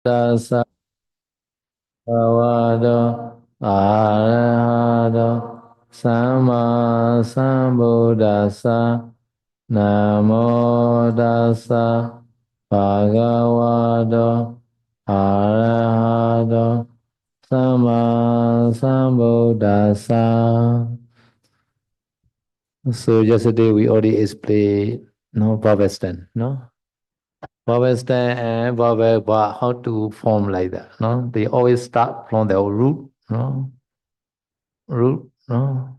Tassa bhagavato arahato samma sambuddhassa namo tassa bhagavato arahato samma sambuddhassa. So yesterday we already explained no vowel stand, no vowel stand and vowel bar, how to form like that. No, they always start from the root, no root, no.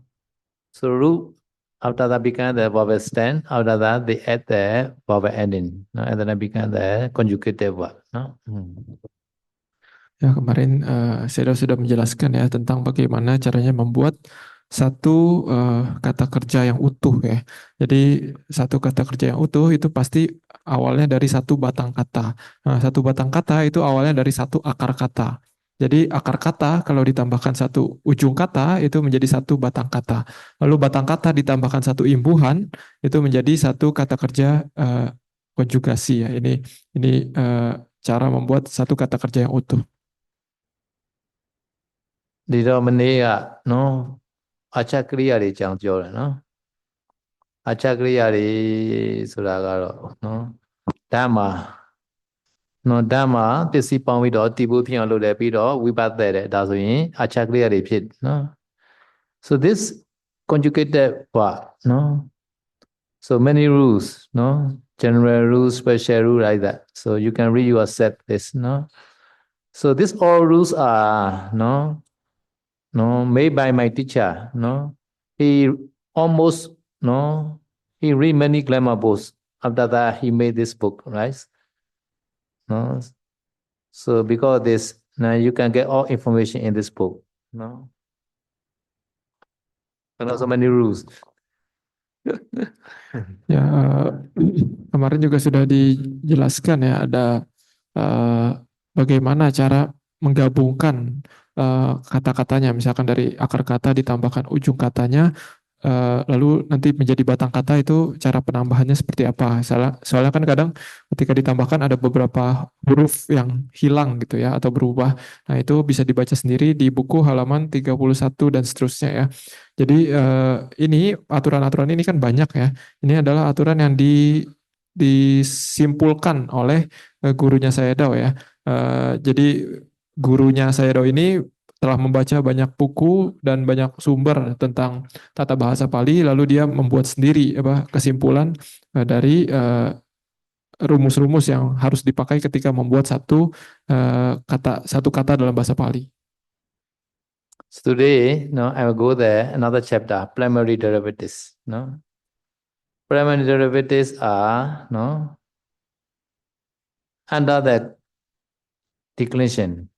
So root after that become the vowel stand. After that they add the vowel ending, no? And then it become the conjugative verb, no. Ya, kemarin saya sudah menjelaskan ya tentang bagaimana caranya membuat satu kata kerja yang utuh ya. Jadi satu kata kerja yang utuh itu pasti awalnya dari satu batang kata. Nah, satu batang kata itu awalnya dari satu akar kata. Jadi akar kata kalau ditambahkan satu ujung kata itu menjadi satu batang kata. Lalu batang kata ditambahkan satu imbuhan itu menjadi satu kata kerja konjugasi ya. Ini cara membuat satu kata kerja yang utuh. ဒီတော့မနေ့ကနော်အချက်ကရိယာတွေအကြောင်းပြောတယ်နော်အချက်ကရိယာတွေဆိုတာကတော့နော်ဓမ္မာနော်ဓမ္မာပစ္စည်းပေါင်းပြီးတော့တည်ဖို့ဖြစ်အောင်လုပ်တယ်ပြီးတော့ဝိပတ်သက်တယ်ဒါဆိုရင်အချက်ကရိယာတွေဖြစ်နော် so this conjugated verb နော် so many rules နော် general rules special rule like that so you can read yourself this နော် so these all rules are နော် no made by my teacher no he almost no he read many grammar books after that he made this book right no so because of this now you can get all information in this book no and also many rules. Ya, kemarin juga sudah dijelaskan ya ada eh, bagaimana cara menggabungkan kata-katanya, misalkan dari akar kata ditambahkan ujung katanya, lalu nanti menjadi batang kata itu cara penambahannya seperti apa. Soalnya kan kadang ketika ditambahkan ada beberapa huruf yang hilang gitu ya atau berubah. Nah, itu bisa dibaca sendiri di buku halaman 31 dan seterusnya ya. Jadi ini aturan-aturan ini kan banyak ya. Ini adalah aturan yang disimpulkan oleh gurunya Sayadaw ya. Jadi gurunya Sayadaw ini telah membaca banyak buku dan banyak sumber tentang tata bahasa Pali, lalu dia membuat sendiri apa kesimpulan dari rumus-rumus yang harus dipakai ketika membuat satu kata dalam bahasa Pali. So today no I will go there another chapter primary derivatives no primary derivatives are no under the declension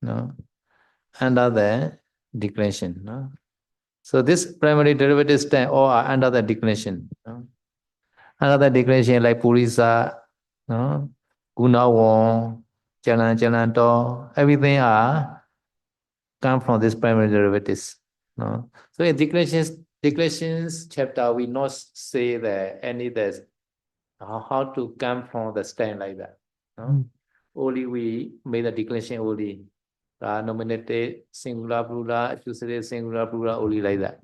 no under the declension no so this primary derivatives all are under the declension no? Under the declension like purisa no gunawon chalanto everything are come from this primary derivatives no so in declensions chapter we not say that any that how to come from the stand like that no only we made the declension only nominated singular plural accusative singular plural only like that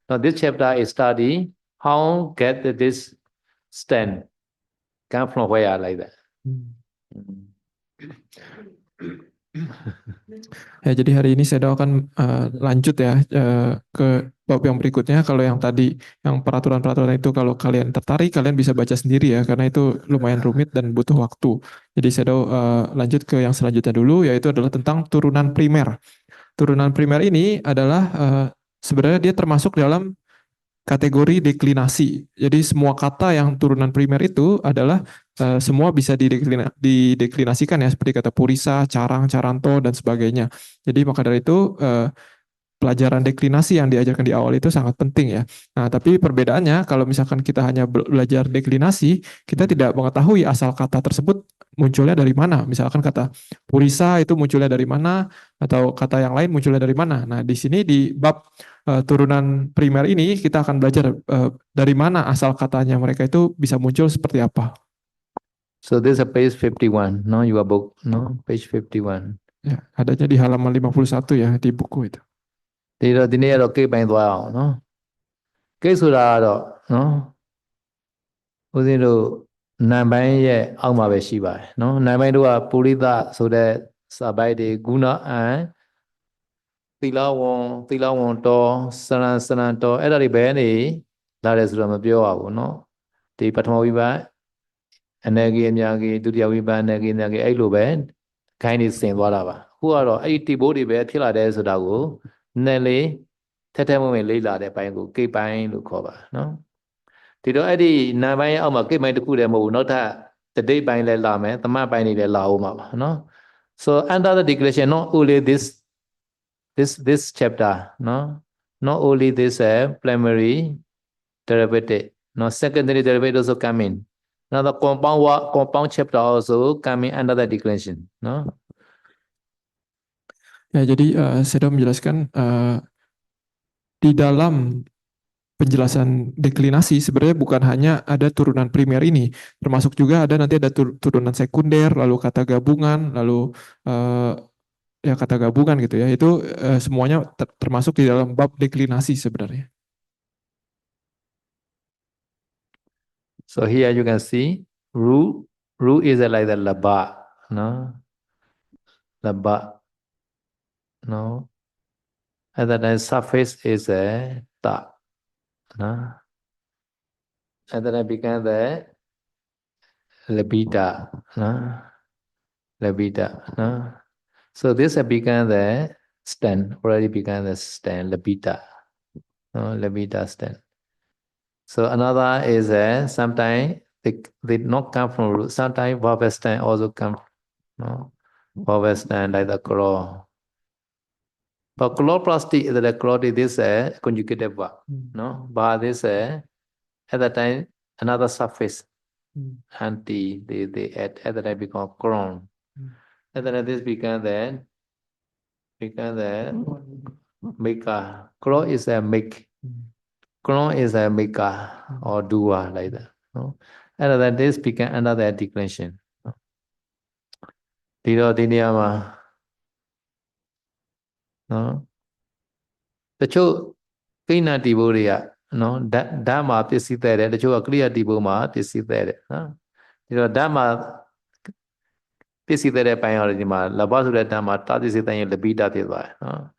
now this chapter is study how get this stand come from where like that. Ya, jadi hari ini saya akan lanjut ya ke bab yang berikutnya. Kalau yang tadi, yang peraturan-peraturan itu kalau kalian tertarik, kalian bisa baca sendiri ya, karena itu lumayan rumit dan butuh waktu. Jadi saya lanjut ke yang selanjutnya dulu, yaitu adalah tentang turunan primer. Turunan primer ini adalah sebenarnya dia termasuk dalam kategori deklinasi. Jadi semua kata yang turunan primer itu adalah semua bisa dideklinasikan ya, seperti kata purisa, carang, caranto, dan sebagainya. Jadi maka dari itu pelajaran deklinasi yang diajarkan di awal itu sangat penting ya. Nah, tapi perbedaannya kalau misalkan kita hanya belajar deklinasi, kita tidak mengetahui asal kata tersebut munculnya dari mana. Misalkan kata purisa itu munculnya dari mana, atau kata yang lain munculnya dari mana. Nah, di sini di bab turunan primer ini kita akan belajar dari mana asal katanya mereka itu bisa muncul seperti apa. So this is page 51, no, your book, no, page 51. Ya, adanya di halaman 51 ya di buku itu. ဒီတော့ဒီနေ့ကတော့ကိတ်ပိုင်းသွားအောင်နော်ကိတ်ဆိုတာကတော့နော်ဦးဇင်းတို့နာမ်ပိုင်းရဲ့အောက်မှာပဲရှိပါတယ်နော်နာမ်ပိုင်းတို့ကပုရိသဆိုတဲ့စာပိုက်တွေဂုဏအံသီလဝံတော်စရံတော်အဲ့ဒါတွေဘယ်နေလာတယ်ဆိုတော့မပြောရဘူးနော်ဒီပထမဝိပတ်အနေကြီးအများကြီးဒုတိယဝိပတ်အနေကြီးအများကြီးအဲ့လိုပဲခိုင်းနေစင်သွားတာပါအခုကတော့အဲ့ဒီတီဘိုးတွေပဲဖြစ်လာတယ်ဆိုတာကိုနည်းလေးထဲမဝင်လေးလာတဲ့ပိုင်းကိုကိတ်ပိုင်းလို့ခေါ်ပါနော်ဒီတော့အဲ့ဒီနာပိုင်းရဲ့အောက်မှာကိတ်ပိုင်းတစ်ခုတည်းမဟုတ်ဘူးနောက်ထပ်တတိပိုင်းလည်းလာမယ်သမပိုင်းတွေလည်းလာအောင်ပါနော် so under the declaration not only this chapter no not only this primary derivative no secondary derivative also come in now the compound chapter also come in under the declaration no Ya, jadi saya menjelaskan di dalam penjelasan deklinasi sebenarnya bukan hanya ada turunan primer ini, termasuk juga ada nanti ada turunan sekunder, lalu kata gabungan, lalu ya kata gabungan gitu ya. Itu semuanya termasuk di dalam bab deklinasi sebenarnya. So here you can see ru is like the laba, no? Laba, no? And then surface is a ta, no? And then I become the labita, no? Labita, no? So this become the stand, already become the stand, labita, no? Labita stand. So another is sometimes they not come from root. Sometimes verb stand also come, no? Verb stand like the claw. But chlorplastic is the claw. This conjugative verb, no? But this at that time another surface, anti they at that time become crown. At that time this become the maker. Claw is a make. Clone is a maker or doer like that. No? And then this became another declension. Di do di near ma. No? The cho kina tiboria. No? Dhamma pisi there. The cho clear tiboma pisi there. No? Di do dhamma pisi there by already ma. Labasu dhamma tati sitanya lebida tiba. No?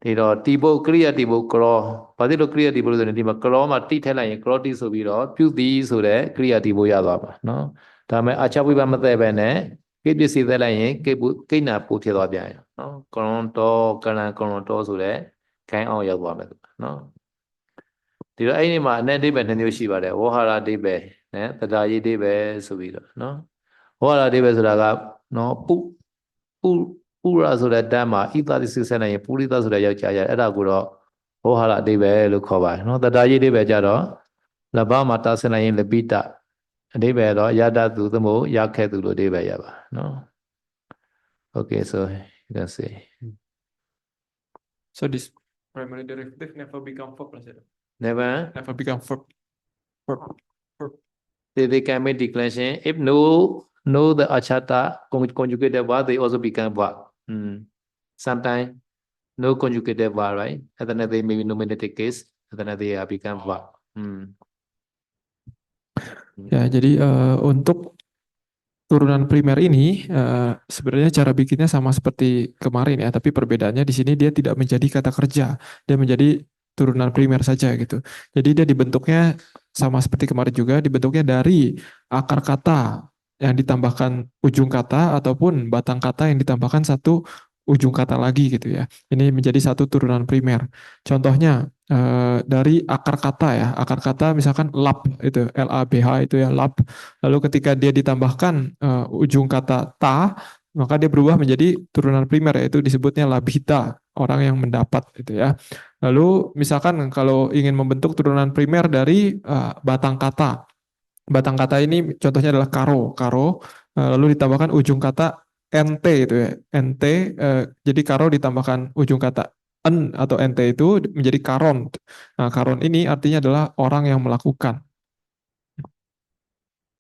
ဒီတော့တီဘုတ်ကရိယာတီဘုတ်ကရောဘာဖြစ်လို့ကရိယာတီဘုတ်လို့ဆိုရင်ဒီမှာကရောမှာတိထက်လိုက်ရင်ကရောတိဆိုပြီးတော့ပြုသည်ဆိုတဲ့ကရိယာတီဘုတ်ရသွားပါနော်ဒါပေမဲ့အာချဝိပမသက်ပဲနဲ့ကိပစ္စည်းသက်လိုက်ရင်ကိနာပို့ဖြစ်သွားပြန်ရောနော်ကရွန်တော်ကရံကရွန်တော်ဆိုတဲ့ခိုင်းအောင်ရောက်သွားမယ်နော်ဒီတော့အဲ့ဒီမှာအ내အဓိပ္ပာယ်နှစ်မျိုးရှိပါတယ်ဝေါဟာရအဓိပ္ပာယ်နဲ့သဒ္ဒါယိအဓိပ္ပာယ်ဆိုပြီးတော့နော်ဝေါဟာရအဓိပ္ပာယ်ဆိုတာကနော်ပုရဆိုတဲ့ဓာတ်မှာဣသတိစိဆက်နိုင်ရင်ပုရိသဆိုတဲ့ယောက်ျားရအဲ့ဒါကိုတော့ဟောဟာရအဓိပ္ပာယ်လို့ခေါ်ပါတယ်နော်တတ္တယိအဓိပ္ပာယ်ကြတော့လဘမှာတာဆက်နိုင်ရင်လပိတအဓိပ္ပာယ်တော့ယတသူသမို့ရခဲ့သူလို့အဓိပ္ပာယ်ရပါနော် Okay so you can see So this primary derivative never become verb, never become verb. They can make declension if no the achata conjugated verb they also become verb. Sometimes no conjugated verb, right? And then they may be nominative case, and then they become verb. Ya, jadi untuk turunan primer ini sebenarnya cara bikinnya sama seperti kemarin ya, tapi perbedaannya di sini dia tidak menjadi kata kerja, dia menjadi turunan primer saja gitu. Jadi dia dibentuknya sama seperti kemarin juga, dibentuknya dari akar kata yang ditambahkan ujung kata ataupun batang kata yang ditambahkan satu ujung kata lagi gitu ya. Ini menjadi satu turunan primer. Contohnya dari akar kata ya, akar kata misalkan lab itu LABH itu ya lab. Lalu ketika dia ditambahkan ujung kata ta, maka dia berubah menjadi turunan primer yaitu disebutnya labita, orang yang mendapat gitu ya. Lalu misalkan kalau ingin membentuk turunan primer dari batang kata. Batang kata ini contohnya adalah karo, lalu ditambahkan ujung kata nt itu ya, nt, jadi karo ditambahkan ujung kata en atau nt itu menjadi karon. Nah, karon ini artinya adalah orang yang melakukan.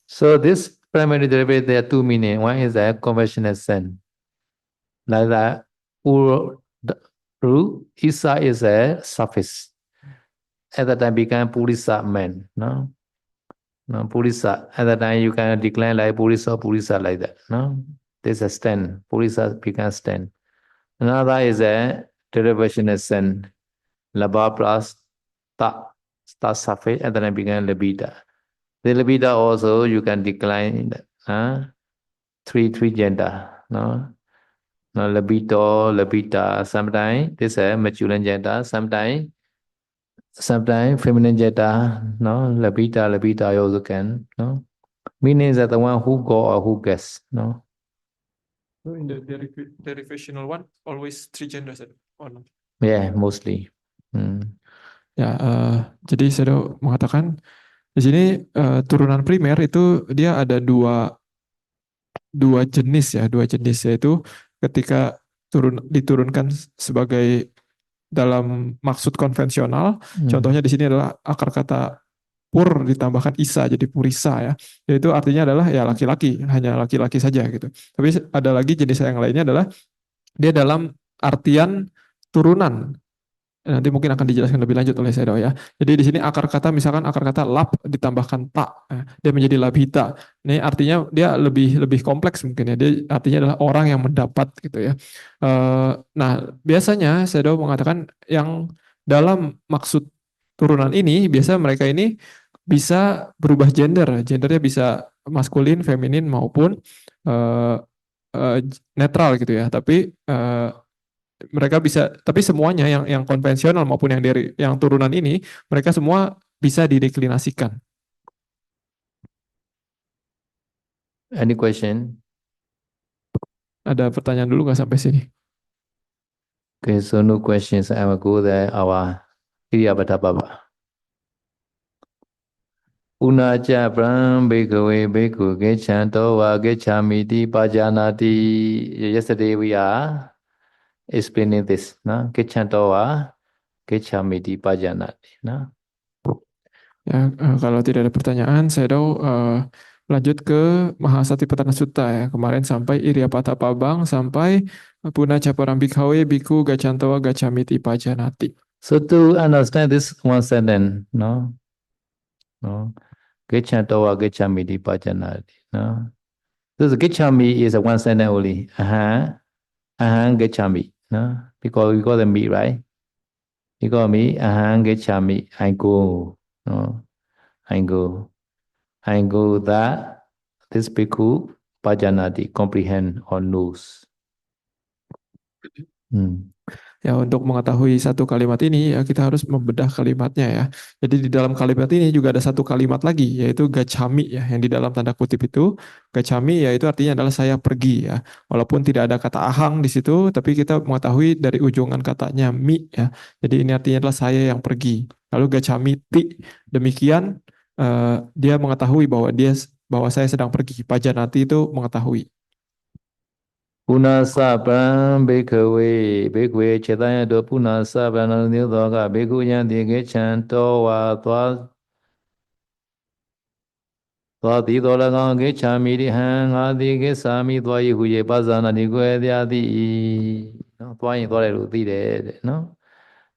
So this primary derivative, there are two meaning. One is a conventional sense. Like that, Uru, Isa is a suffix. At that time become Purisa man. No? No, Purisa. At that time you can decline like Purisa like that. No? There's a stand. Purisa becomes stand. Another is a derivation sense. Laba plus ta. Ta suffix. At that time become Labita. The Labita also you can decline three gender. No? No, libido, libita. Sometimes this is masculine gender. Sometimes feminine gender. No, libita. You also can. No, meaning that the one who go or who gets. No. So in the derivational one, always three genders or not? Yeah, mostly. Ya, jadi saya mengatakan di sini turunan primer itu dia ada dua jenis ya, yaitu ketika diturunkan sebagai dalam maksud konvensional, contohnya di sini adalah akar kata pur ditambahkan isa jadi purisa ya. Yaitu artinya adalah ya laki-laki, hanya laki-laki saja gitu. Tapi ada lagi jenis yang lainnya adalah dia dalam artian turunan. Nanti mungkin akan dijelaskan lebih lanjut oleh Sedo ya. Jadi di sini akar kata misalkan akar kata lap ditambahkan tak, dia menjadi labita. Ini artinya dia lebih kompleks mungkin ya. Dia artinya adalah orang yang mendapat gitu ya. Nah biasanya Sedo mengatakan yang dalam maksud turunan ini biasa mereka ini bisa berubah gender. Gendernya bisa maskulin, feminin maupun netral gitu ya. Tapi mereka bisa, tapi semuanya yang konvensional maupun yang dari yang turunan ini mereka semua bisa dideklinasikan. Any question? Ada pertanyaan dulu nggak sampai sini? Okay, so no questions. I will go there. Our Iriabhata Baba. Unaja Brahm Bhikkhave Bhikkhu Gechanto Va Gechamiti Pajanati. Yesterday we are explaining this. No? Gechanto Va Gechamiti Pajanati. No? Ya, kalau tidak ada pertanyaan, saya lanjut ke Mahasatipatthana Sutta ya. Kemarin sampai Iriapata Pabang sampai Punaca Parambikhawe Bhikkhu Gachantawa Gachamiti Pajanati. So to understand this one sentence, no? Gechantawa Gachamiti Pajanati. No? This Gechami is a one sentence only. Aham Gechami. No? Because we got the me, right? You got me, Aham Gechami. I go. No? I go that this bhikkhu pajanati comprehend or knows. Ya, untuk mengetahui satu kalimat ini ya kita harus membedah kalimatnya ya. Jadi di dalam kalimat ini juga ada satu kalimat lagi yaitu gacami ya, yang di dalam tanda kutip itu gacami yaitu artinya adalah saya pergi ya. Walaupun tidak ada kata ahang di situ, tapi kita mengetahui dari ujungan katanya mi ya. Jadi ini artinya adalah saya yang pergi. Lalu gacami ti, demikian dia mengetahui bahwa saya sedang pergi. Pajanati itu mengetahui. Punasa pran bhikkhave cetaya do punasa pran nidhoga bhikkhu yanti gechanto va tva di do lagang gechami di hang adi gesami tva yi huye pasana ni kwe dyati no သွားရင်သွားတယ်လို့သိတယ်တဲ့နော်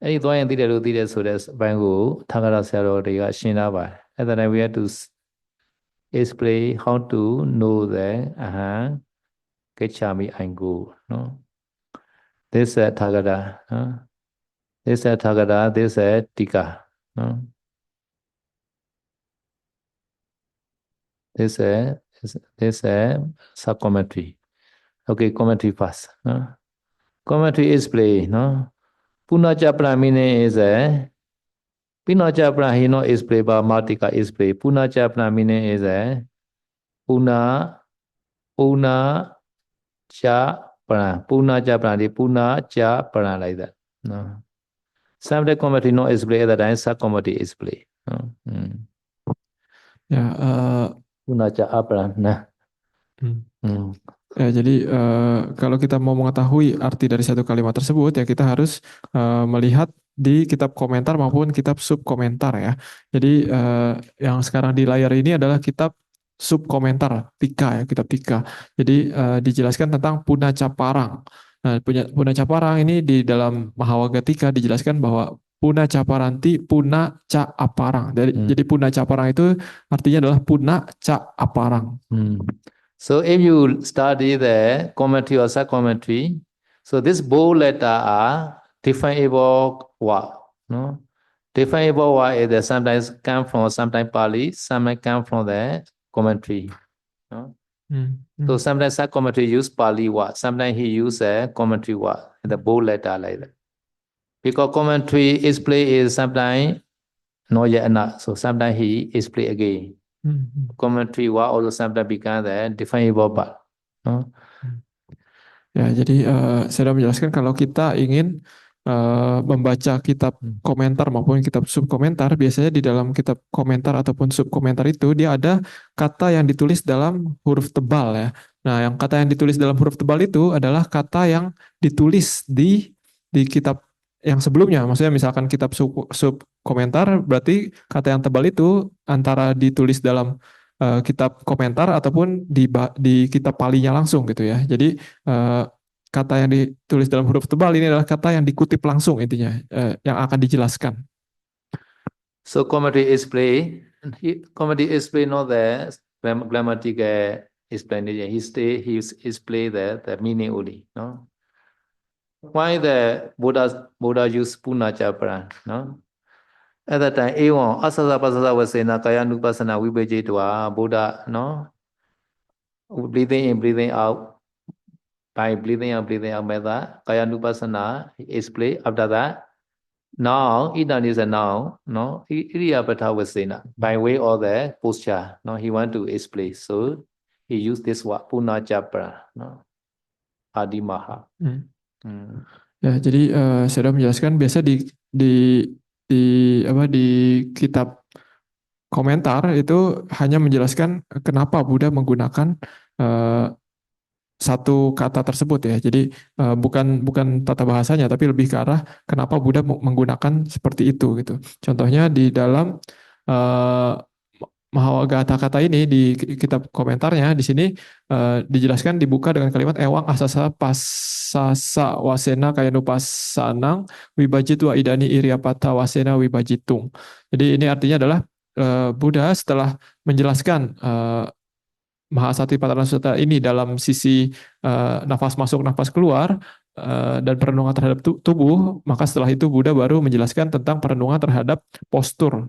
အဲ့ဒီသွားရင်သိတယ်လို့သိတယ်ဆိုတဲ့အပိုင်းကိုထာဂရဆရာတော်တွေကရှင်းထားပါတယ်အဲ့ဒါနဲ့ we have to explain how to know the Gechami Angu. No? This is Thagada. No? This is Thagada. This is Tika. No? This is sub-commentary. Okay, commentary first. No? Commentary is play. No? Punacha Pramine is a Pinacha Prahino is play, but Matika is play. Punacha Pramine is a Puna cha pran. Puna cha pran. Puna cha pran like that. No. Some comedy no is play, other times sub comedy is play. No. Ya, Puna cha apran. Nah. Ya, jadi kalau kita mau mengetahui arti dari satu kalimat tersebut ya kita harus melihat di kitab komentar maupun kitab sub komentar ya. Jadi yang sekarang di layar ini adalah kitab sub komentar Tika ya, kitab Tika. Jadi dijelaskan tentang Punaca Parang. Nah, Punaca Parang ini di dalam Mahawagatika dijelaskan bahwa Punaca Paranti Punaca Aparang. Jadi Punaca Parang itu artinya adalah Punaca Aparang. So if you study the commentary or sub-commentary, so this bold letter are definable word. No? Definable word is that sometimes come from sometimes Pali, sometimes come from the commentary. No? So sometimes sub-commentary use Pali word, sometimes he use a commentary word, the bold letter like that. Because commentary display is sometimes not yet enough, so sometimes he display again. Commentary word also sometimes become the definable part. No? Ya, jadi saya sudah menjelaskan kalau kita ingin membaca kitab komentar maupun kitab subkomentar, biasanya di dalam kitab komentar ataupun subkomentar itu dia ada kata yang ditulis dalam huruf tebal ya. Nah, yang kata yang ditulis dalam huruf tebal itu adalah kata yang ditulis di kitab yang sebelumnya. Maksudnya misalkan kitab subkomentar berarti kata yang tebal itu antara ditulis dalam kitab komentar ataupun di kitab palinya langsung gitu ya. Jadi kata yang ditulis dalam huruf tebal ini adalah kata yang dikutip langsung intinya, yang akan dijelaskan. So commentary explain not the grammatical explanation. He explain the meaning only. No. Why the Buddha use Punacha Paran? No. At that time, Ewan Asasa Pasasa was saying Kaya Nupasana Vibhajitwa Buddha. No. Breathing in, breathing out. By breathing out method, Kaya Nupasana explain. After that, now Idan is a noun. No, Iriyabhata was saying by way of the posture. No, he want to explain. So he used this word Punajapra. No, Adimaha. Ya, jadi saya sudah menjelaskan biasa di kitab komentar itu hanya menjelaskan kenapa Buddha menggunakan satu kata tersebut ya. Jadi bukan tata bahasanya tapi lebih ke arah kenapa Buddha menggunakan seperti itu gitu. Contohnya di dalam Mahawagata kata ini di kitab komentarnya di sini dijelaskan dibuka dengan kalimat ewang asasa pasasa wasena kayanupasanang wibajitu wa idani iriapata wasena wibajitung. Jadi ini artinya adalah Buddha setelah menjelaskan Mahasatipatthana Sutta ini dalam sisi nafas masuk, nafas keluar, dan perenungan terhadap tubuh, maka setelah itu Buddha baru menjelaskan tentang perenungan terhadap postur.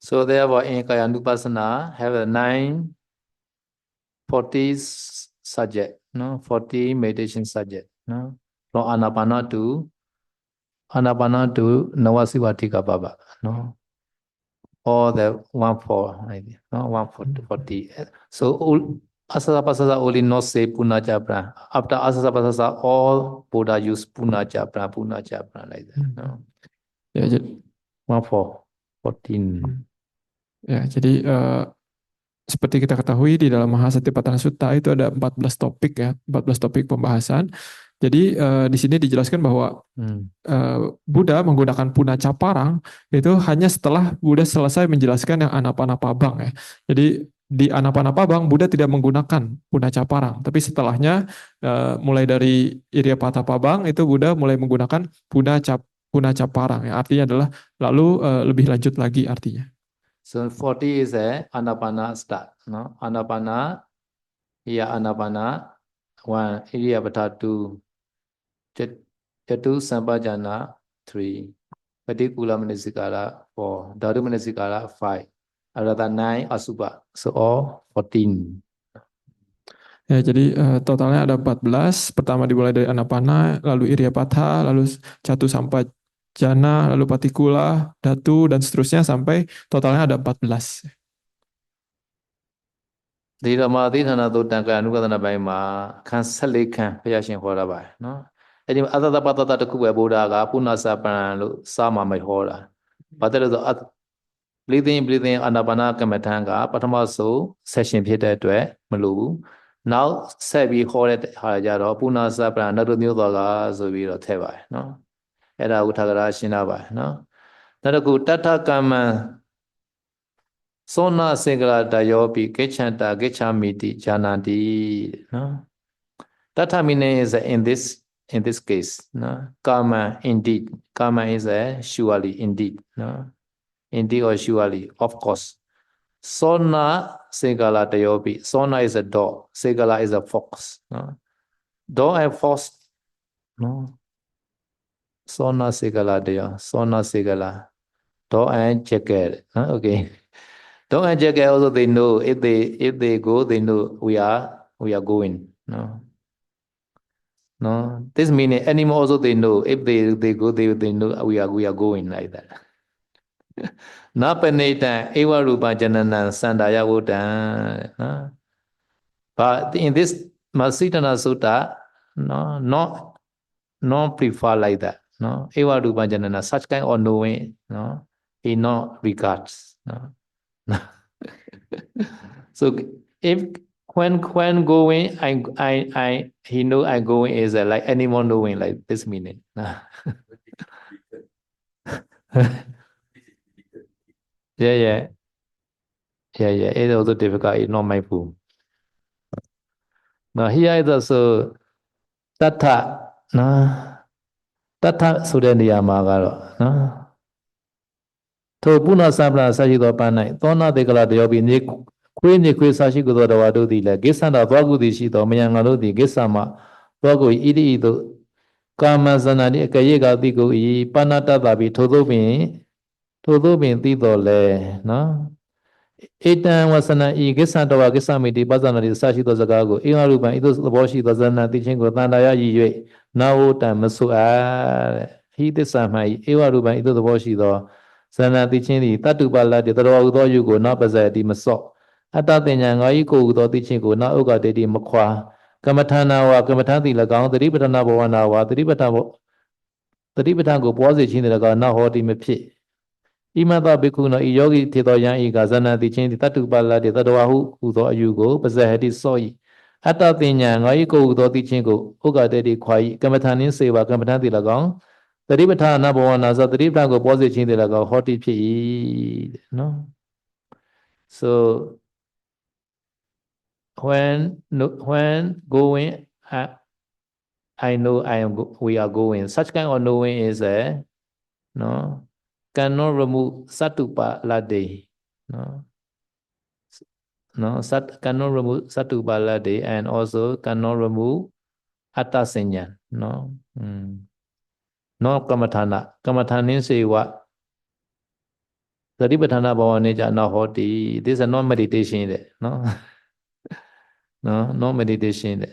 So therefore in Kaya Nupassana have a 40 subject, no, 40 meditation subject, no, from Anapana to Navasivatika Baba, no. Or the 1-4, no, 140. So Asasa Pasasa only not say Punajapra. After Asasa Pasasa, all Buddha use Punajapra like that. No? Ya, jadi 14. Ya, jadi seperti kita ketahui di dalam Mahasatipatthana Sutta itu ada 14 topik ya, 14 topik pembahasan. Jadi di sini dijelaskan bahwa Buddha menggunakan Punaca Parang itu hanya setelah Buddha selesai menjelaskan yang Anapanapabang ya. Jadi di Anapanapabang Buddha tidak menggunakan Punaca Parang, tapi setelahnya mulai dari Iriyapatapabang itu Buddha mulai menggunakan Punaca Parang ya. Artinya adalah lalu lebih lanjut lagi artinya. So 40 is a Anapana start, no? Anapana, here Anapana, 1, Iriyapata 2, Jatu Sampajana 3, Patikula Manasikara 4, Dhatu Manasikara 5, Arata 9, Asubha. So all 14. Ya, jadi totalnya ada 14. Pertama dimulai dari Anapana, lalu Iriyapatha, lalu Jatu Sampajana, lalu Patikula, Dhatu, dan seterusnya sampai totalnya ada 14. ဒီတော့မှအသိဌာနသုတ်တံကံအနုပဒနာပိုင်းမှာခန်း14ခန်းဘုရားရှင်ဟောတာပါနော်အဲ့ဒီအသတ္တပတ္တတခုပဲဗုဒ္ဓကပုဏ္ဏစပံလို့စာမှာမဟောတာဘာတဲ့လို့ဆိုbreathing အာနာပါနကမ္မထံကပထမဆုံး session ဖြစ်တဲ့အတွက်မလို့ဘူးနောက်ဆက်ပြီးဟောတဲ့ဟာကြတော့ပုဏ္ဏစပံနတ္တမျိုးတော်ကဆိုပြီးတော့ထည့်ပါတယ်နော်အဲ့ဒါဥထာကရာရှင်းတာပါနော်နောက်တစ်ခုတထကမ္မ Sona Singala Dayopi Gechanta Gechamiti Janati. No? Tatha meaning is in this case. No? Karma indeed. Karma is a surely indeed. No? Indeed or surely, of course. Sona Singala Dayopi. Sona is a dog. Singala is a fox. No? Dog and fox. No? Sona Singala Dayo. Sona Singala. Dog and jackal. Okay. Dog and jackal also they know if they go, they know we are going. No. No. This meaning animal also they know if they go, they know we are going like that. Napaneta Eva Rupa Janana Sandaya Voda. No? But in this Masitana Sutta, no, not prefer like that. No, Eva Rupa Janana, such kind of knowing, no, he not regards. No. So if when going, I he know I going is like animal knowing like this meaning. Yeah. It's also difficult. It's not mindful. Now here is also tattha. No, tattha ဆိုတဲ့နေရာမှာကတော့နော်ထိုပုဏ္ဏစံပလဆရှိသောပန်း၌သောနာတေကလာတယောပိနေခွေးနေခွေးဆရှိကိုသောတဝါတို့သည်လည်းကိစ္ဆန္တာသွားကုသည်ရှိသောမယံငါတို့သည်ကိစ္ဆာမသွားကုဤတိဤသို့ကာမဇဏတိအကရေကတိကိုဤပဏ္ဏတတ္တပိထိုသို့ပင်သိတော်လဲနော်ဧတံဝဆနဤကိစ္ဆန္တဝကိစ္ဆမိတိပဇ္ဇနာတိဆရှိသောစကားကိုဧဝရူပံဤသို့သဘောရှိသောဇဏတိချင်းကိုတန်တာရရည်၍နာဝတံမဆုအားတဲ့ဟိသစ္စာမှဤဧဝရူပံဤသို့သဘောရှိသောဇဏတိချင်းသည်တတုပလတိတတော်ဟုသောယုကိုနပဇ္ဇတိမစော့အတ္တတင်ညာငါဤကိုဟုသောတိချင်းကိုနဥက္ကတေတိမခွာကမ္မထာနာဝကမ္မထာတိ၎င်းသတိပဋ္ဌာနာဘဝနာဝသတိပဋ္ဌာန်ကိုပွားစေခြင်း၎င်းနဟောတိမဖြစ်ဣမတဘိက္ခုနောဤယောဂီထေသောယံဤကဇဏတိချင်းတတုပလတိတတော်ဟုသောအယုကိုပဇ္ဇဟတိစော့ဤအတ္တတင်ညာငါဤကိုဟုသောတိချင်းကိုဥက္ကတေတိခွာဤကမ္မထာနှင်းစေဝကမ္မထာတိ၎င်းသတိပဋ္ဌာနာဘဝနာသတိပဋ္ဌာန်ကိုပွားစေခြင်းတေ၎င်းဟောတိဖြစ်၏နော် so when going I know we are going such kind of knowing is a no cannot remove satupa lade cannot remove satupa lade and also cannot remove atta senya no kamathana sewa Satipatthana bhavane jana hoti this is not meditation no meditation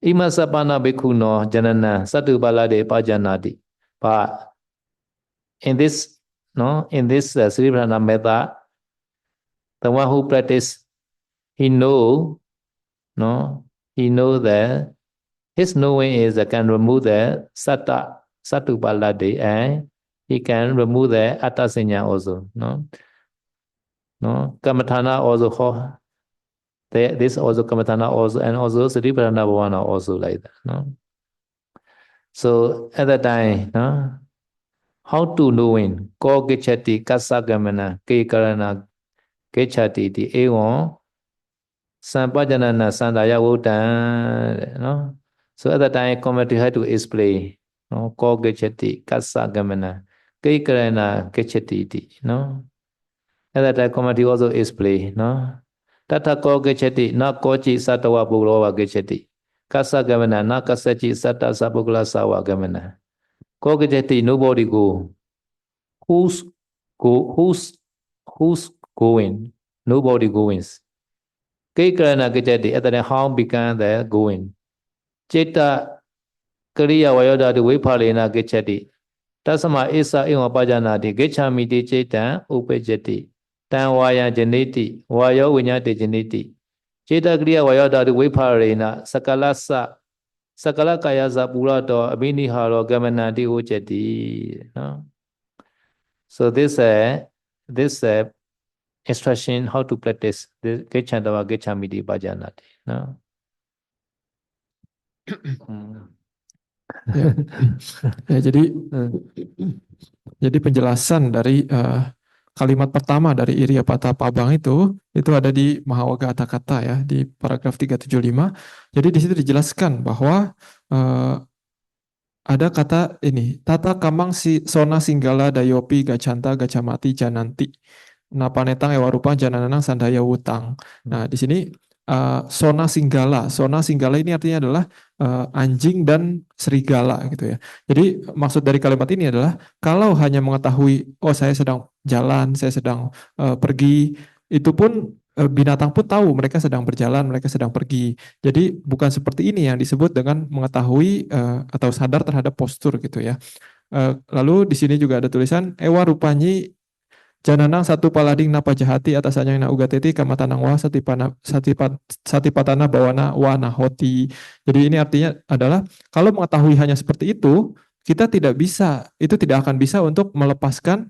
Ima sapana bhikkhuno janana satupalade pajanati but in this Satipatthana method the one who practice he know that his knowing is that can remove the satupalade and he can remove the attasenya also kamathana also this also kamathana also and also Satipatthana bhavana also like that so at that time how to knowing ko gechati kasagamana ke karana gechati ti ewan sampajanana sandaya vodan so at that time commentary had to explain ko gechati kasagamana ke karana gechati ti at that time commentary also explain Tata ko gechati na kochi satawa buglawa gechati kasa gamana na kasachi sata sabugla sawa gamana ko gechati nobody go who's going nobody goings Kaikarana gechati at the how began the going Cheta Kariya Vayoda the Vipalena gechati Tasama Isa Ima Pajanati Gechamiti Cheta Upejati Tan Waya Janiti, Waya Vinyati Janiti, Cheta Kriya Vayada Viparena, Sakala Kayaza Purato, Abini Haro, Gamanati Ujati. So this instruction how to practice the Gechandava Gechamiti Bhajanati. Ya, jadi penjelasan dari kalimat pertama dari Iriapata Pabang itu ada di Mahawaga Atakata ya, di paragraf 375. Jadi di situ dijelaskan bahwa ada kata ini, tata kamang si sona singgala dayopi gacanta gacamati jananti. Napanetang ewarupang janananang sandaya wutang. Nah, di sini sona singgala. Sona singgala ini artinya adalah anjing dan serigala gitu ya. Jadi maksud dari kalimat ini adalah kalau hanya mengetahui oh saya sedang jalan, saya sedang pergi, itu pun binatang pun tahu mereka sedang berjalan, mereka sedang pergi. Jadi bukan seperti ini yang disebut dengan mengetahui atau sadar terhadap postur gitu ya. Lalu di sini juga ada tulisan ewa rupanyi jananang satu palading napa jahati atasannya na ugateti kamatanang wa satipatana bawana wa nahoti. Jadi ini artinya adalah kalau mengetahui hanya seperti itu, kita tidak bisa, itu tidak akan bisa untuk melepaskan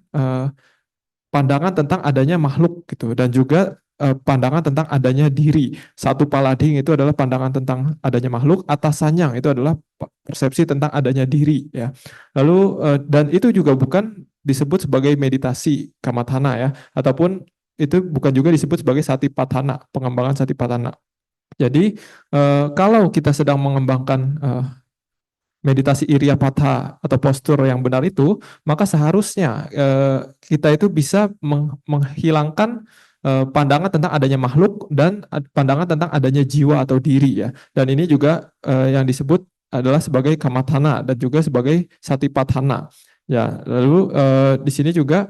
pandangan tentang adanya makhluk gitu dan juga pandangan tentang adanya diri. Satu palading itu adalah pandangan tentang adanya makhluk, atasannya itu adalah persepsi tentang adanya diri ya. Lalu dan itu juga bukan disebut sebagai meditasi kamathana ya, ataupun itu bukan juga disebut sebagai satipatthana, pengembangan satipatthana. Jadi kalau kita sedang mengembangkan meditasi Iriapatha atau postur yang benar itu, maka seharusnya kita itu bisa menghilangkan pandangan tentang adanya makhluk dan pandangan tentang adanya jiwa atau diri ya. Dan ini juga yang disebut adalah sebagai kamathana dan juga sebagai satipatthana. Ya, lalu di sini juga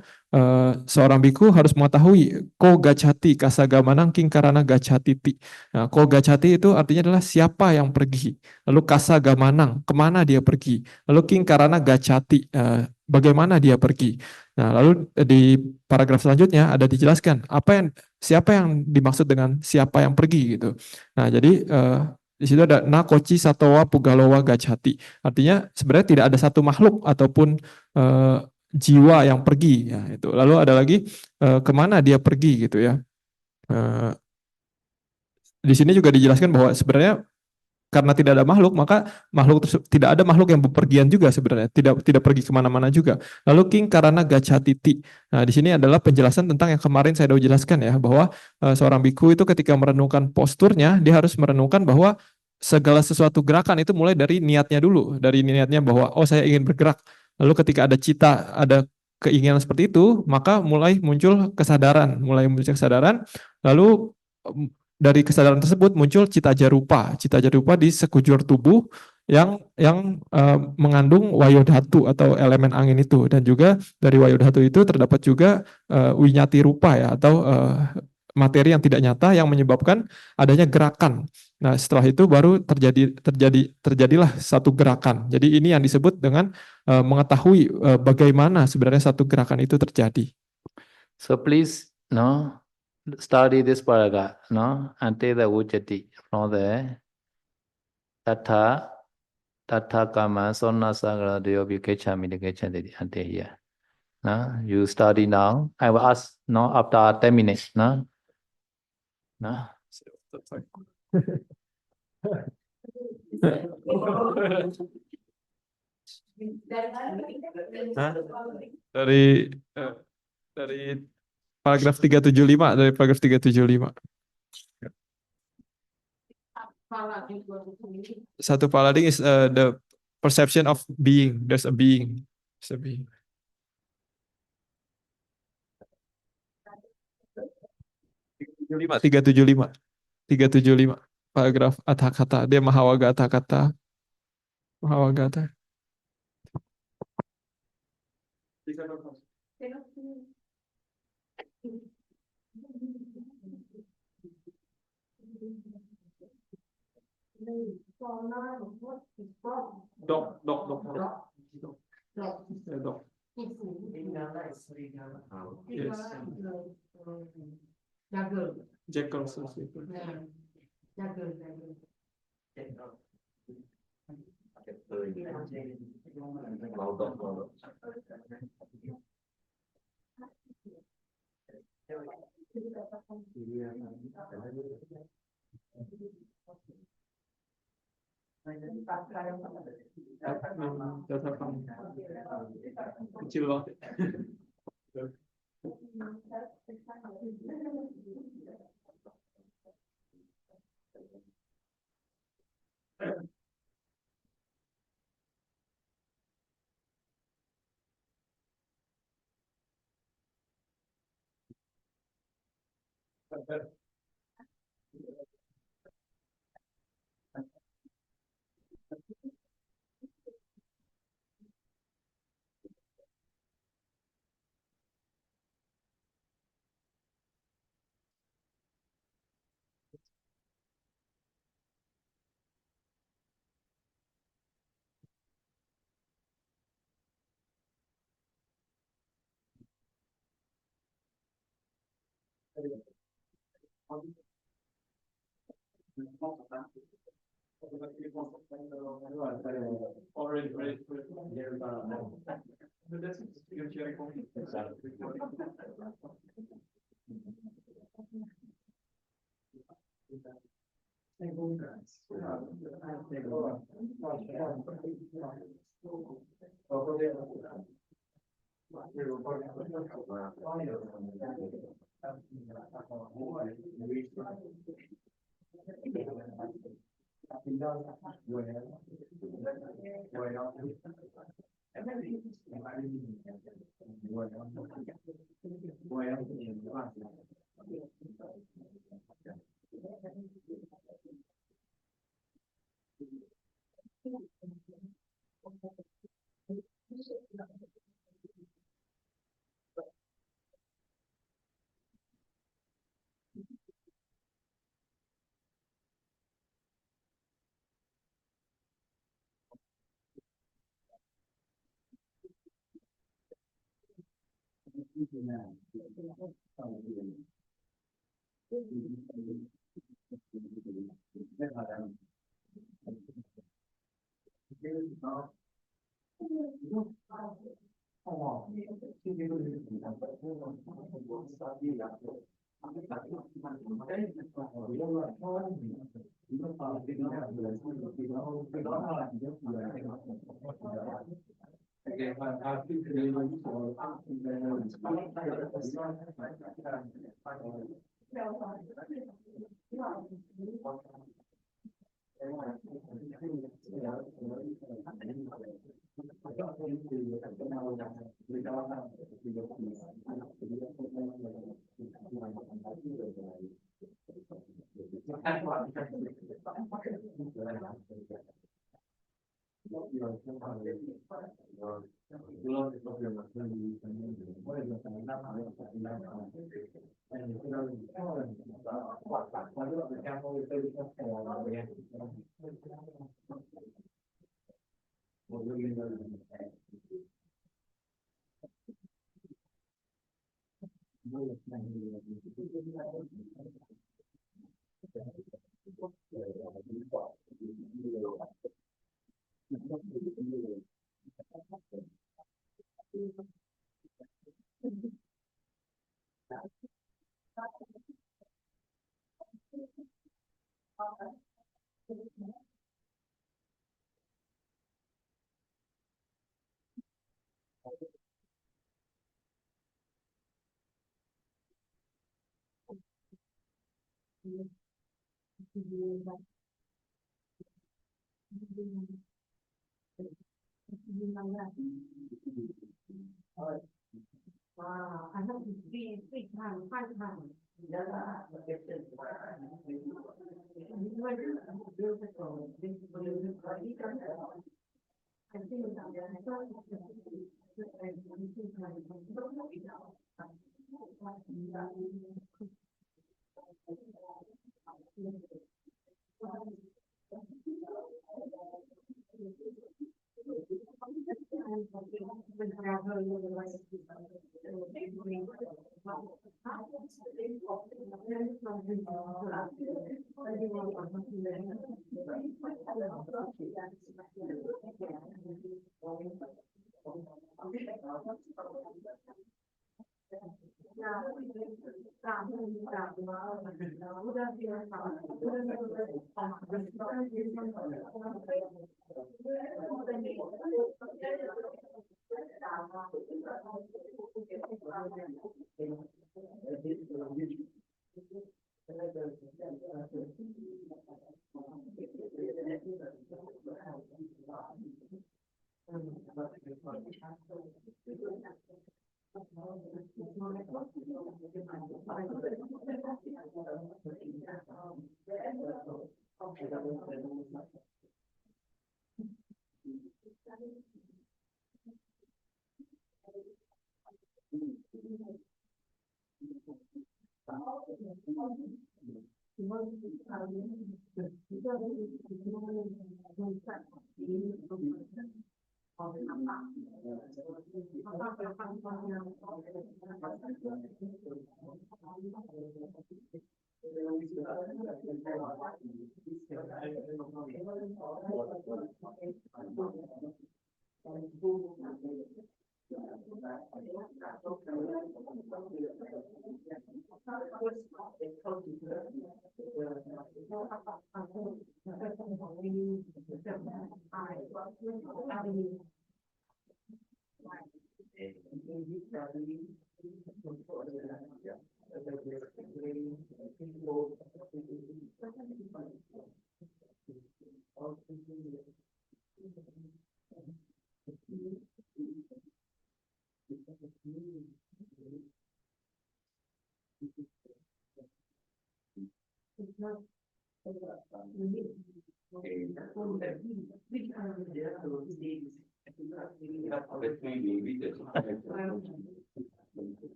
seorang biku harus mengetahui ko gacati kasagamanang kingkarana gacatiti. Nah, ko gacati itu artinya adalah siapa yang pergi. Lalu kasa gamanang, kemana dia pergi. Lalu king karana gacati, bagaimana dia pergi. Nah, lalu di paragraf selanjutnya ada dijelaskan siapa yang dimaksud dengan siapa yang pergi gitu. Nah, jadi di situ ada nakoci satowa pugalowa gacati. Artinya sebenarnya tidak ada satu makhluk ataupun jiwa yang pergi ya itu. Lalu ada lagi kemana dia pergi gitu ya. Di sini juga dijelaskan bahwa sebenarnya karena tidak ada makhluk, maka tidak ada makhluk yang bepergian juga sebenarnya, tidak pergi kemana-mana juga. Lalu king karena gacatiti. Nah, di sini adalah penjelasan tentang yang kemarin saya sudah jelaskan ya, bahwa seorang biku itu ketika merenungkan posturnya, dia harus merenungkan bahwa segala sesuatu gerakan itu mulai dari niatnya dulu, dari niatnya bahwa oh saya ingin bergerak. Lalu ketika ada cita, ada keinginan seperti itu, maka mulai muncul kesadaran, lalu dari kesadaran tersebut muncul cita jarupa di sekujur tubuh yang mengandung wayodhatu atau elemen angin itu, dan juga dari wayodhatu itu terdapat juga winyati rupa ya, atau materi yang tidak nyata yang menyebabkan adanya gerakan. Nah, setelah itu baru terjadilah satu gerakan. Jadi ini yang disebut dengan mengetahui bagaimana sebenarnya satu gerakan itu terjadi. So please, no, study this paragraph, no, until the ujjati from the tatha kama sonna sagara deyopi kechami kechandi until here. No, you study now. I will ask no after 10 minutes. No, no. Dari dari paragraf 375, dari paragraf 375. Satu palading is the perception of being. There's a being. There's a being. 375. Paragraf Athakata. Dia Mahawaga Athakata. Mahawagata. Dok. Jackal. Kecil banget.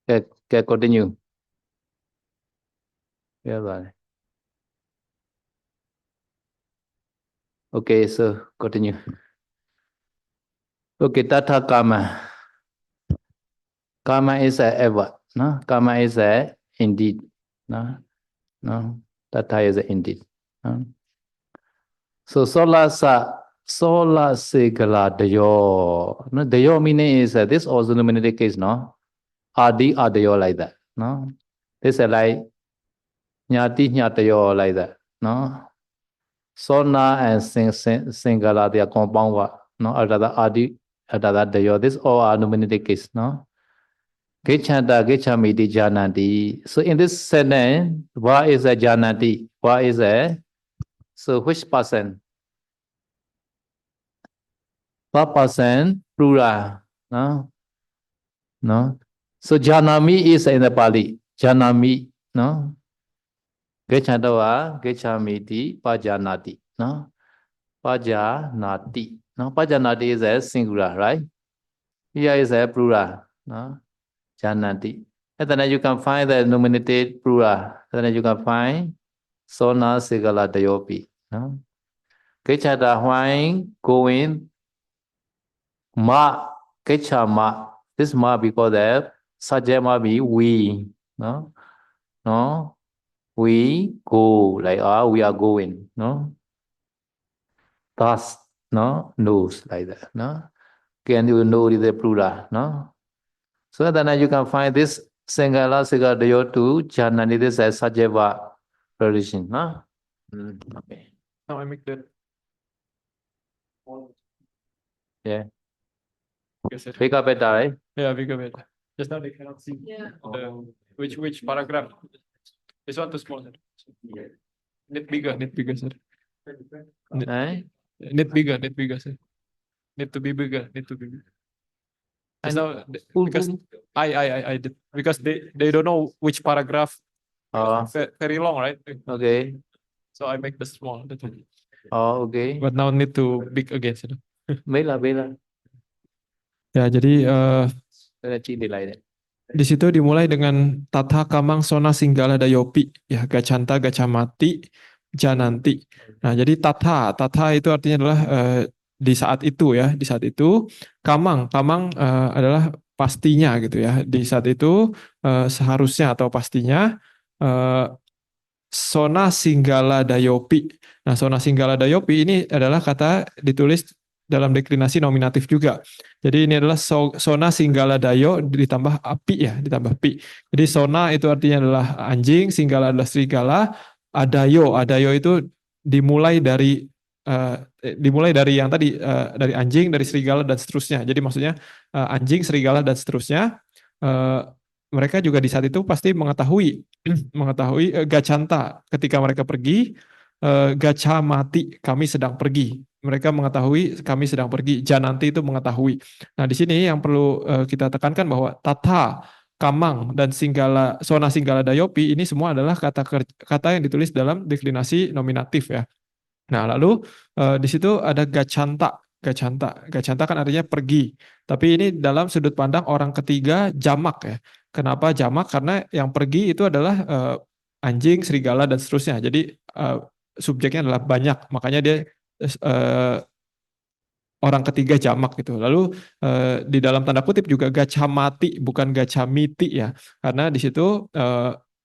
Okay, continue. Yeah, right. Okay, so continue. Okay, Tata Kama. Kama is a ever. No? Kama is a indeed. No? No? Tata is a indeed. No? So sola segala dayo. No, dayo meaning is this also nominative case, no? Adi adayo like that. No? This is like nyati nyatayo like that. No? Sona and singala, they are compound word. No, another adi, another dayo. This all are nominative case. No? Gechanta, gechamiti, jananti. So in this sentence, what is a jananti? What is a? So which person? What person? Plural. No? No? So janami is in the Pali. Janami. No? Gechanta wa gechamiti pajanati. No? Pajanati. No? Pajanati is a singular, right? Here is a plural. No? Janati. And then you can find the nominative plural. Then you can find Sona Sigala Dayopi. No? Kechada Huang going Ma Kecha Ma. This Ma because the subject ma be we. No? No? We go like we are going. No? Thus, no? Knows like that. No? Can you know the plural? No? So then you can find this Singala Sigala Dayo to Janani. This as subject verb relation. No? Okay. Now I make that. Yeah. Yes, sir. Pick up better, right? Yeah, bigger better. Just now they cannot see which paragraph. This one too small, sir. Need bigger, sir. Eh? Need bigger, sir. Need to be bigger. Just now, because I did because they don't know which paragraph. Very long, right? Okay. So I make the small. That's all. Oh, okay. But now need to big again, sir. Bela. Ya, jadi Lain. di situ dimulai dengan Tatha Kamang Sona Singgala Dayopi, ya Gacanta Gacamati Jananti. Nah, jadi Tatha itu artinya adalah di saat itu ya, di saat itu Kamang adalah pastinya gitu ya. Di saat itu seharusnya atau pastinya Sona Singgala Dayopi. Nah, Sona Singgala Dayopi ini adalah kata ditulis dalam deklinasi nominatif juga. Jadi ini adalah Sona Singgala Dayo ditambah api ya, ditambah pi. Jadi Sona itu artinya adalah anjing, Singgala adalah serigala, Adayo itu dimulai dari yang tadi dari anjing, dari serigala dan seterusnya. Jadi maksudnya anjing, serigala dan seterusnya. Mereka juga di saat itu pasti mengetahui Gacanta ketika mereka pergi gacamati, kami sedang pergi. Mereka mengetahui kami sedang pergi. Jananti itu mengetahui. Nah, di sini yang perlu kita tekankan bahwa tata, kamang, dan singgala, sona singgala dayopi ini semua adalah kata yang ditulis dalam deklinasi nominatif ya. Nah, lalu di situ ada gacanta. Gacanta kan artinya pergi. Tapi ini dalam sudut pandang orang ketiga jamak ya. Kenapa jamak? Karena yang pergi itu adalah anjing, serigala dan seterusnya. Jadi subjeknya adalah banyak. Makanya dia eh, orang ketiga jamak gitu. Lalu di dalam tanda kutip juga gacamati bukan gacamiti ya. Karena di situ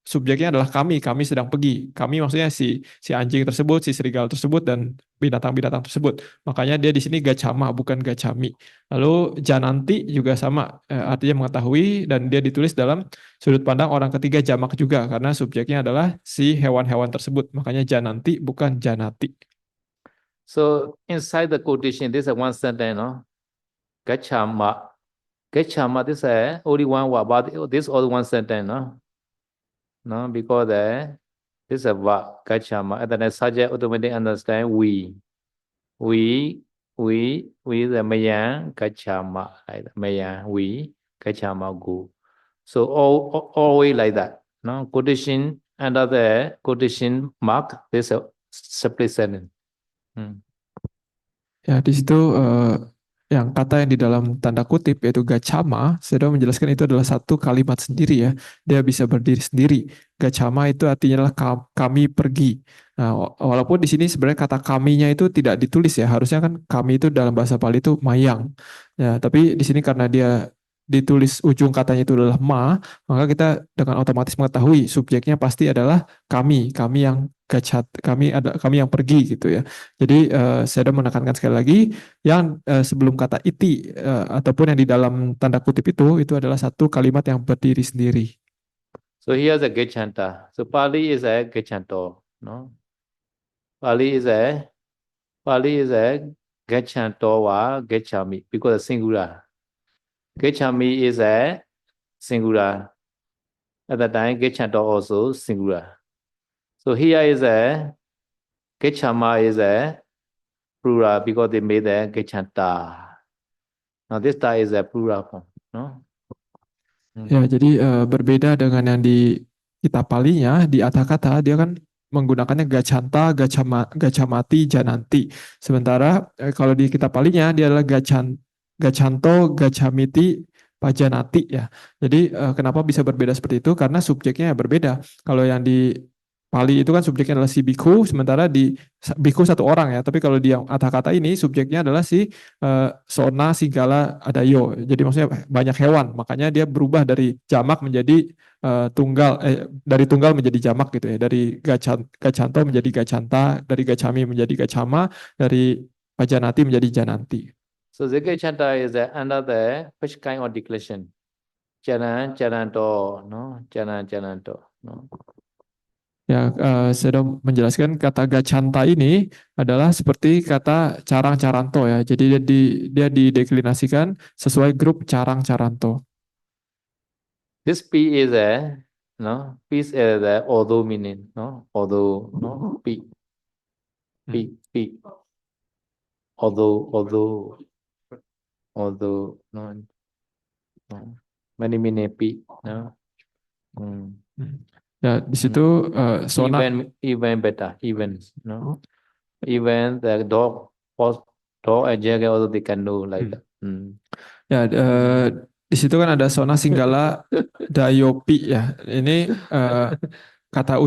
subjeknya adalah kami sedang pergi. Kami maksudnya si anjing tersebut, si serigala tersebut dan binatang-binatang tersebut. Makanya dia di sini gacama bukan gacami. Lalu jananti juga sama artinya mengetahui dan dia ditulis dalam sudut pandang orang ketiga jamak juga karena subjeknya adalah si hewan-hewan tersebut. Makanya jananti bukan janati. So inside the quotation, this is one sentence, no? Gachama. Gachama, this is only one word, but this only one sentence, no? No, because this is a verb, gachama. And then the subject automatically understand we. We, the mayan, gachama. Like that. Mayan, we, gachama, go. So always like that. No? Quotation, under the quotation mark, this is a separate sentence. Ya, di situ yang kata yang di dalam tanda kutip yaitu gacama, saya sudah menjelaskan itu adalah satu kalimat sendiri ya. Dia bisa berdiri sendiri. Gacama itu artinya adalah kami pergi. Nah, walaupun di sini sebenarnya kata kaminya itu tidak ditulis ya. Harusnya kan kami itu dalam bahasa Pali itu mayang. Ya, tapi di sini karena dia ditulis ujung katanya itu adalah maka kita dengan otomatis mengetahui subjeknya pasti adalah kami yang kami yang pergi gitu ya. Jadi saya sudah menekankan sekali lagi yang sebelum kata iti ataupun yang di dalam tanda kutip itu adalah satu kalimat yang berdiri sendiri. So here's a gachanta. So Pali is a gachanto, no? Pali is a gachanto wa gachami because singular. Gachami is a singular. At that time, gachanto also singular. So here is a gachama is a plural because they made a gachanta. Now this ta is a plural form, no? Ya, jadi berbeda dengan yang di kitab Palinya, di kata dia kan menggunakannya gacanta, gacamati, jananti. Sementara kalau di kitab Palinya dia adalah gacanto, gacamiti, pajanati ya. Jadi kenapa bisa berbeda seperti itu? Karena subjeknya berbeda. Kalau yang di Pali itu kan subjeknya adalah si biku, sementara di biku satu orang ya. Tapi kalau di yang kata ini subjeknya adalah si sona, sigala, adayo. Jadi maksudnya banyak hewan. Makanya dia berubah dari jamak menjadi dari tunggal menjadi jamak gitu ya. Dari gacanto menjadi gacanta, dari gacami menjadi gacama, dari pajanati menjadi jananti. So the gachanta is another which kind of declaration? Charanto, no? Charanto, no? Ya, saya sudah menjelaskan kata gacanta ini adalah seperti kata carang-caranto ya. Jadi dia dideklinasikan sesuai grup carang-caranto. This P is no? P is the although meaning, no? Although, no? P. Although, no? Many meaning P, no? Ya, di situ sona even better, even, no? Even the dog and jaguar also they can know like that. Ya, di situ kan ada sona singgala dayopi ya. Ini kata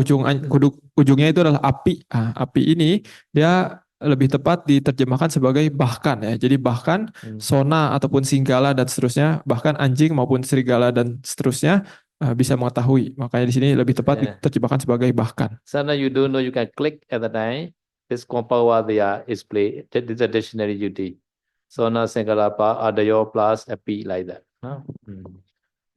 ujungnya itu adalah api. Nah, api ini dia lebih tepat diterjemahkan sebagai bahkan ya. Jadi bahkan sona ataupun singgala dan seterusnya, bahkan anjing maupun serigala dan seterusnya bisa mengetahui. Makanya di sini lebih tepat diterjemahkan sebagai bahkan. Sometimes you don't know, you can click at the time. This compound there is play. This is a dictionary duty. Sona singgala pa adayo plus api like that.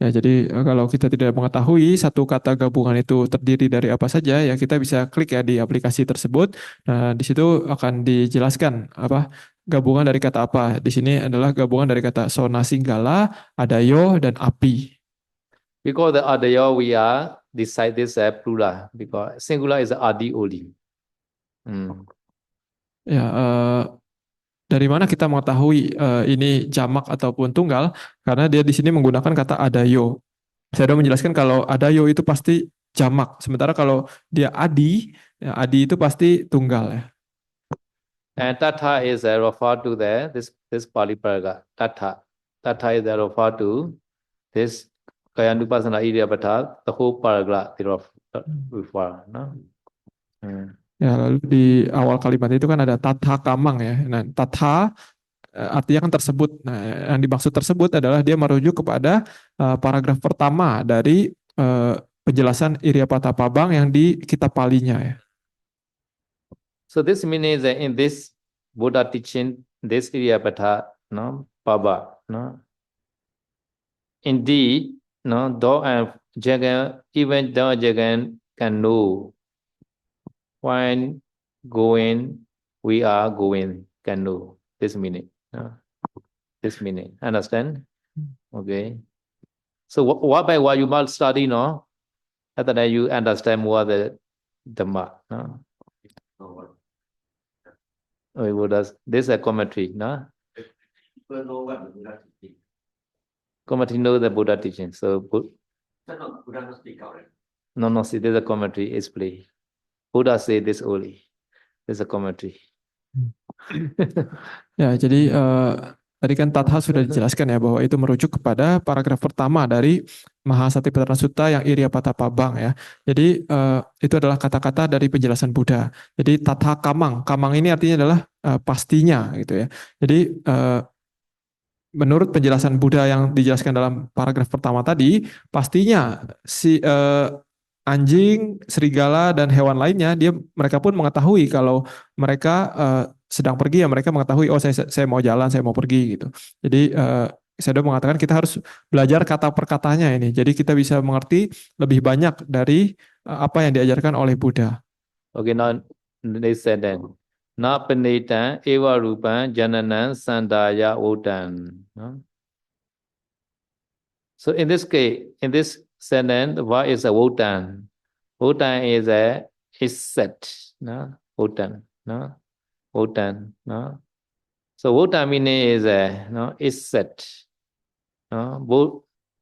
Ya, jadi kalau kita tidak mengetahui satu kata gabungan itu terdiri dari apa saja, ya kita bisa klik ya di aplikasi tersebut. Nah, di situ akan dijelaskan apa gabungan dari kata apa. Di sini adalah gabungan dari kata sona singgala, adayo, dan api. Because the adayo we are decide this plural because singular is adi only. Hmm. Ya, dari mana kita mengetahui ini jamak ataupun tunggal? Karena dia di sini menggunakan kata adayo. Saya sudah menjelaskan kalau adayo itu pasti jamak. Sementara kalau dia adi, ya, adi itu pasti tunggal ya. And Tatha is referred to this Pali paragraph. Tatha. Tatha is referred to this Kayanupasana Iryapatha, the whole paragraph they refer. No? Hmm. Ya, lalu di awal kalimat itu kan ada tatha kamang ya. Nah, tatha artinya kan tersebut. Nah, yang dimaksud tersebut adalah dia merujuk kepada paragraf pertama dari penjelasan Iryapatha Pabang yang di kitab Palinya ya. So this means that in this Buddha teaching, this Iryapatha, no, Paba, no, indeed, no, though and Jagan, even though Jagan can know when going, we are going, can know this meaning, no, this meaning. Understand? Okay. So what by what you must study, no? After that you understand more the Dhamma, no? Oh, Buddha's, this is a commentary, no? Commentary know the Buddha teaching. So, no, see, there's a commentary, is play. Buddha say this only. There's a commentary. Ya, jadi tadi kan tatha sudah dijelaskan ya bahwa itu merujuk kepada paragraf pertama dari Mahasatipatthana Sutta yang Iryapatha Pabang ya. Jadi itu adalah kata-kata dari penjelasan Buddha. Jadi tatha kamang, kamang ini artinya adalah pastinya gitu ya. Jadi menurut penjelasan Buddha yang dijelaskan dalam paragraf pertama tadi, pastinya si anjing, serigala dan hewan lainnya mereka pun mengetahui kalau mereka sedang pergi ya, mereka mengetahui oh saya mau jalan, saya mau pergi gitu. Jadi saya sudah mengatakan kita harus belajar kata per katanya ini. Jadi kita bisa mengerti lebih banyak dari apa yang diajarkan oleh Buddha. Okay, now they said that na panitan eva rupan jananan sandaya odan. So in this case, in this sentence, what is a wodan? Wodan is a is set, no? Wodan, no? Wodan, no? So wodan meaning is a no is set, no?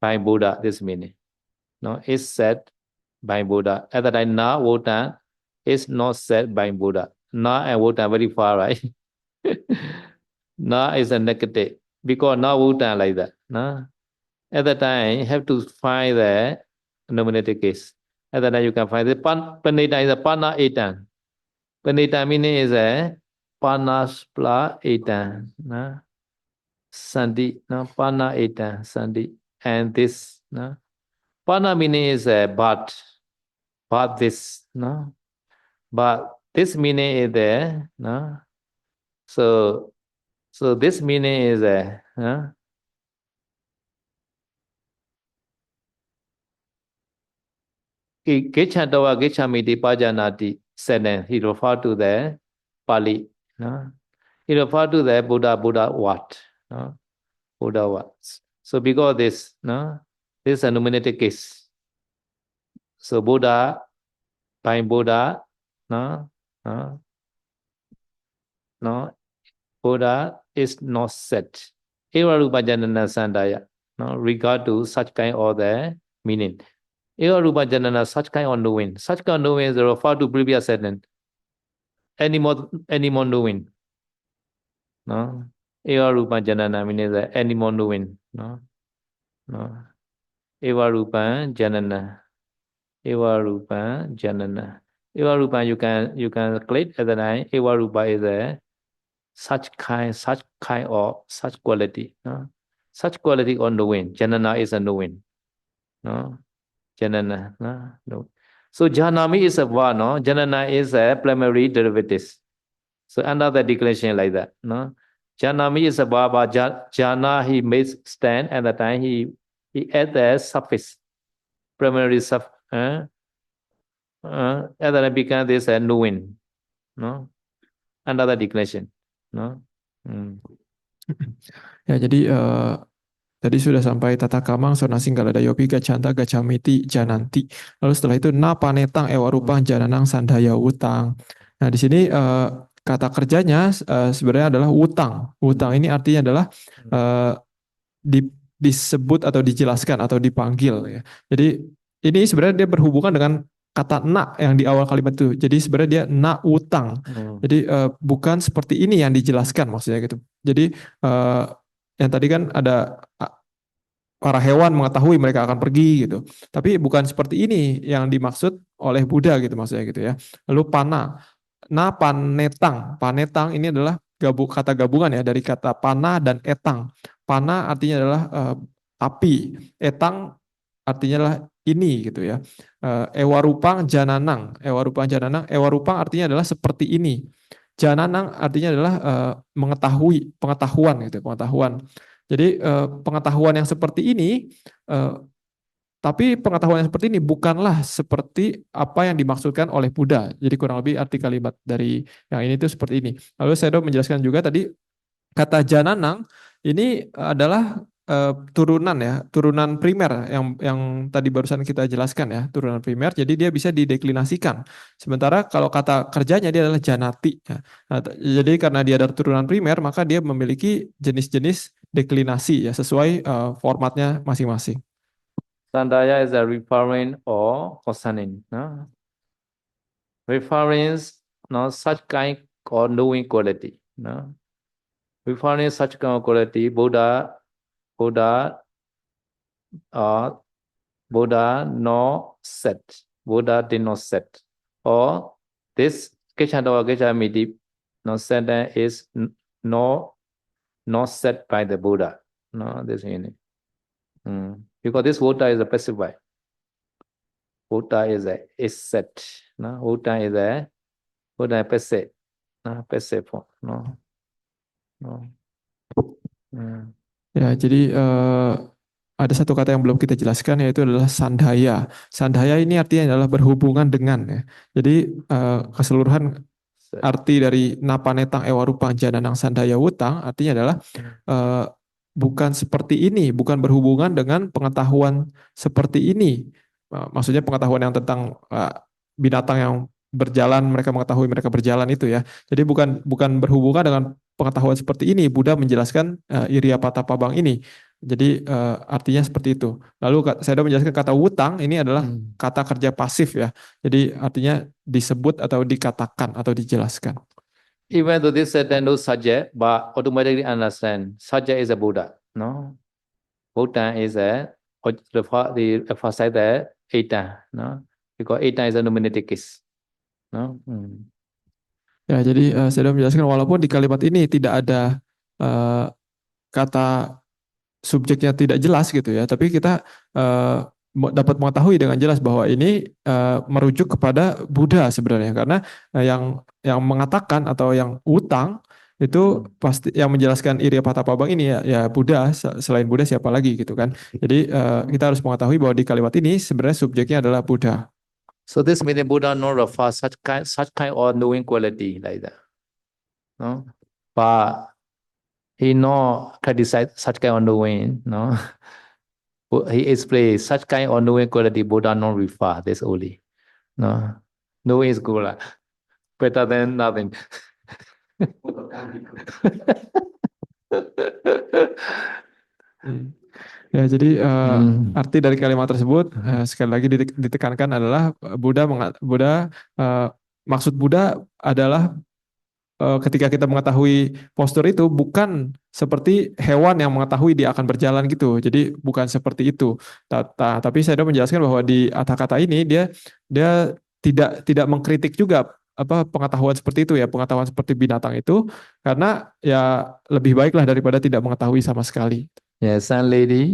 By Buddha, this meaning, no? Is set by Buddha. At the time, na wodan is not set by Buddha. Na and wodan very far, right? Na is a negative because na wodan like that, no? At that time, you have to find the nominative case. At that time, you can find the panita is a pana etan. Panita meaning is a panas plus etan. No? Sandi, no? Pana etan, sandi. And this, no? Pana meaning is a but this, no? But this meaning is there, no? So this meaning is a, no? Gechantawa Gechamiti Pajanati sentence, he referred to the Pali. No? He referred to the Buddha what? No? Buddha words. So because this, no? This is a nominative case. So Buddha, by Buddha, no? No? No? Buddha is not set. Eva Rupa Janana Sandaya. No? Regard to such kind of the meaning. Eva Rupa Janana, such kind of knowing. Such kind of knowing is referred to previous sentence. Any more knowing. No? Eva Rupa Janana means any more knowing. No? No? Eva Rupa Janana. Eva Rupa Janana. Eva Rupa you can click at the line. Eva Rupa is a such kind or such quality. No? Such quality or knowing. Janana is a knowing. No? Janana. No? So Janami is a one, no? Janana is a primary derivative. So another declaration like that. No? Janami is a Baba. Jana he makes stand at the time he add the suffix. Primary suffix. At the time become this knowing. No? Another declaration. No? Ya, jadi tadi sudah sampai tata kamang sona singgala dayopi gacanta gacamiti jananti. Lalu setelah itu na panetang ewa rupang jananang sandaya utang. Nah, di sini kata kerjanya sebenarnya adalah wutang. Wutang ini artinya adalah eh, disebut atau dijelaskan atau dipanggil ya. Jadi ini sebenarnya dia berhubungan dengan kata nak yang di awal kalimat itu. Jadi sebenarnya dia nak utang. Jadi bukan seperti ini yang dijelaskan maksudnya gitu. Jadi yang tadi kan ada para hewan mengetahui mereka akan pergi gitu. Tapi bukan seperti ini yang dimaksud oleh Buddha gitu maksudnya gitu ya. Lalu pana, na panetang. Panetang ini adalah kata gabungan ya dari kata pana dan etang. Pana artinya adalah api, etang artinya adalah ini gitu ya. Ewarupang jananang, ewarupang jananang, ewarupang artinya adalah seperti ini. Jananang artinya adalah mengetahui, pengetahuan gitu, pengetahuan. Jadi pengetahuan yang seperti ini, eh, tapi pengetahuan yang seperti ini bukanlah seperti apa yang dimaksudkan oleh Buddha. Jadi kurang lebih arti kalimat dari yang ini itu seperti ini. Lalu saya menjelaskan juga tadi kata jananang ini adalah turunan ya, turunan primer yang tadi barusan kita jelaskan ya, turunan primer. Jadi dia bisa dideklinasikan. Sementara kalau kata kerjanya dia adalah janati. Ya. Nah, jadi karena dia ada turunan primer, maka dia memiliki jenis-jenis deklinasi ya sesuai formatnya masing-masing. Sandaya is a referring or concerning. No? Referring no, such kind or knowing quality. No? Referring such kind of quality, Buddha, uh, Buddha no set. Buddha did not set. Or this Kechanda or Kechamiti no sentence is no not set by the Buddha. No, this meaning. Because this Buddha is a pacified. Buddha is set. No, Buddha is passive. No, passive form. No, no. Ya, jadi ada satu kata yang belum kita jelaskan yaitu adalah sandhaya. Sandhaya ini artinya adalah berhubungan dengan ya. Jadi keseluruhan arti dari napanetang ewarupang jananang sandhaya wutang artinya adalah bukan seperti ini, bukan berhubungan dengan pengetahuan seperti ini. Maksudnya pengetahuan yang tentang binatang yang berjalan, mereka mengetahui mereka berjalan itu ya. Jadi bukan berhubungan dengan pengetahuan seperti ini. Buddha menjelaskan Iriyapatapabang ini. Jadi artinya seperti itu. Lalu saya sudah menjelaskan kata wutang ini adalah kata kerja pasif ya. Jadi artinya disebut atau dikatakan atau dijelaskan. Even though this sentence no subject, but automatically understand subject is a Buddha. No, Buddha is the emphasize the Eta. No, because Eta is a nominative case. No. Ya, jadi saya sudah menjelaskan walaupun di kalimat ini tidak ada kata subjeknya tidak jelas gitu ya, tapi kita dapat mengetahui dengan jelas bahwa ini merujuk kepada Buddha sebenarnya karena yang mengatakan atau yang utang itu pasti yang menjelaskan Iriyapatapabang ini ya Buddha, selain Buddha siapa lagi gitu kan. Jadi kita harus mengetahui bahwa di kalimat ini sebenarnya subjeknya adalah Buddha. So this means Buddha not refer such kind of knowing quality like that. No, but he not criticize such kind of knowing. No, he explains such kind of knowing quality Buddha not refer. This only. No, knowing is good. Better than nothing. Ya, jadi arti dari kalimat tersebut sekali lagi ditekankan adalah maksud Buddha adalah ketika kita mengetahui postur itu bukan seperti hewan yang mengetahui dia akan berjalan gitu. Jadi bukan seperti itu. Tapi saya sudah menjelaskan bahwa di kata-kata ini dia tidak mengkritik juga apa pengetahuan seperti itu ya, pengetahuan seperti binatang itu karena ya lebih baiklah daripada tidak mengetahui sama sekali. Yes, some lady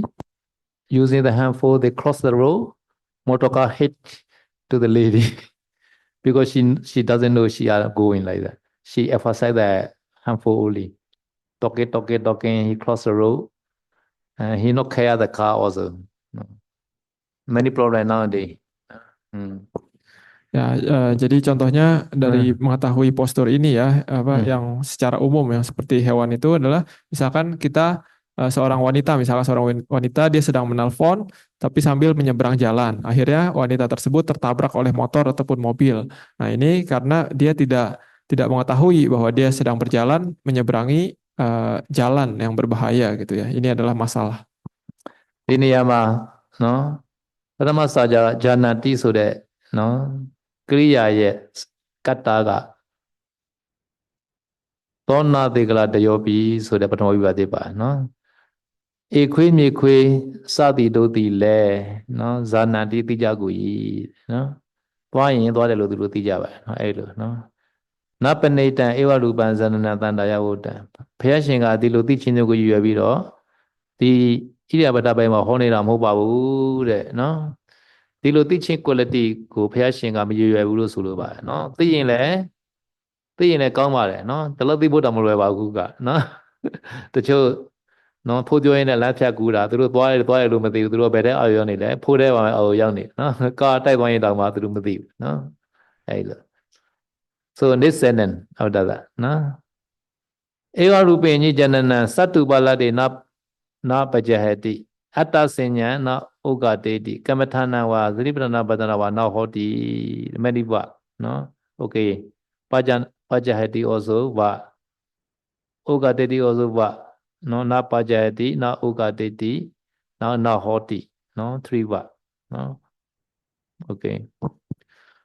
using the handphone, they cross the road, motor car hit to the lady because she doesn't know she are going like that. She emphasize the handphone only. Talking, he cross the road, and he not care the car also. Many problem nowadays. Ya, jadi contohnya dari mengetahui postur ini ya, yang secara umum yang seperti hewan itu adalah misalkan kita seorang wanita, misalnya seorang wanita dia sedang menelpon tapi sambil menyeberang jalan. Akhirnya wanita tersebut tertabrak oleh motor ataupun mobil. Nah, ini karena dia tidak mengetahui bahwa dia sedang berjalan menyeberangi jalan yang berbahaya gitu ya. Ini adalah masalah. ဒီနေရာမှာနော်ပထမစာကြဂျာနာတိဆိုတဲ့နော်ကရိယာရဲ့ကတ္တာကသောနာတေကလာတယောပိဆိုတဲ့ပထမဝိပါတိပါနော်ဧခွေးမြေခွေးစသည်တို့သည်လဲနော်ဇာနာတိသိကြကိုဤနော်သွားရင်သွားတယ်လို့သူတို့သိကြပါနော်အဲ့လိုနော်နပဏိတံဧဝရူပံဇနနတန္တယဝတ္တံဘုရားရှင်ကဒီလိုသိချင်းတွေကိုရွယ်ပြီးတော့ဒီဣရိယာပတ္တပိုင်းမှာဟောနေတာမဟုတ်ပါဘူးတဲ့နော်ဒီလိုသိချင်း quality ကိုဘုရားရှင်ကမရွယ်ဘူးလို့ဆိုလိုပါတယ်နော်သိရင်လည်းကောင်းပါတယ်နော်တလို့သိဖို့တော့မလွယ်ပါဘူးကနော်တချို့နော်ဖိုးပြောရင်းနဲ့လက်ဖြတ်ကူတာသူတို့သွားရလို့မသိဘူးသူတို့ဘယ်တဲ့အော်ရောက်နေလဲဖိုးတဲ့ပါမယ်အော်ရောက်နေနော်ကာတိုက်သွားရင်တောင်မှသူတို့မသိဘူးနော်အဲ့လို so nisenan ဟုတ်တာနော်ဧဝရူပိညိဇနနံသတ္တုပါလတေနာပကြဟတိအတ္တစဉ္ညာနာဥက္ကတေတိကမ္မထာနဝါသတိပဋ္ဌာနာပဒနာဝါနာဟောတိမဏိပနော် okay ပကြဟတိ also ဝဥက္ကတေတိ also ဝနော်နာပကြဟတိနာဥက္ကတေတိနာဟောတိနော် three ဝနော် okay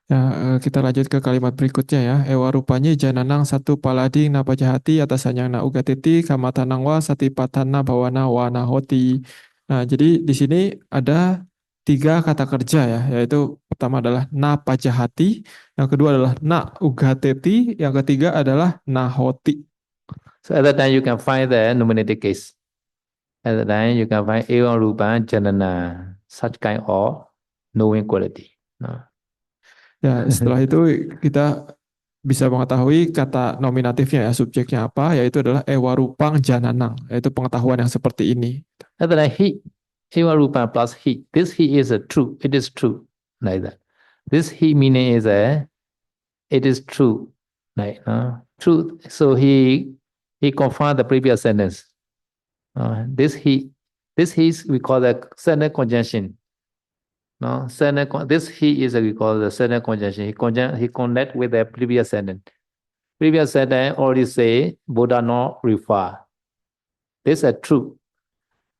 Ya, kita lanjut ke kalimat berikutnya ya. Ewa rupanya jananang satu palading na pajahati atasannya na ugatiti kamatanangwa satipatana bawana wana hoti. Nah, jadi di sini ada 3 kata kerja ya, yaitu pertama adalah na pajahati, yang kedua adalah na ugatiti, yang ketiga adalah na hoti. So at that time you can find the nominative case. At that time you can find evam rupan janana, such kind of knowing quality. No. Ya, setelah itu kita bisa mengetahui kata nominatifnya ya, subjeknya apa, yaitu adalah ewarupang jananang, yaitu pengetahuan yang seperti ini. At that time he, evarupang plus he. This he is a true. It is true. Like that. This he meaning is it is true. Like true. So he confirmed the previous sentence. This he is we call the sentence conjunction. No, this he is we call the sentence conjunction. He connect with the previous sentence. Previous sentence already say Buddha not refer. This is true.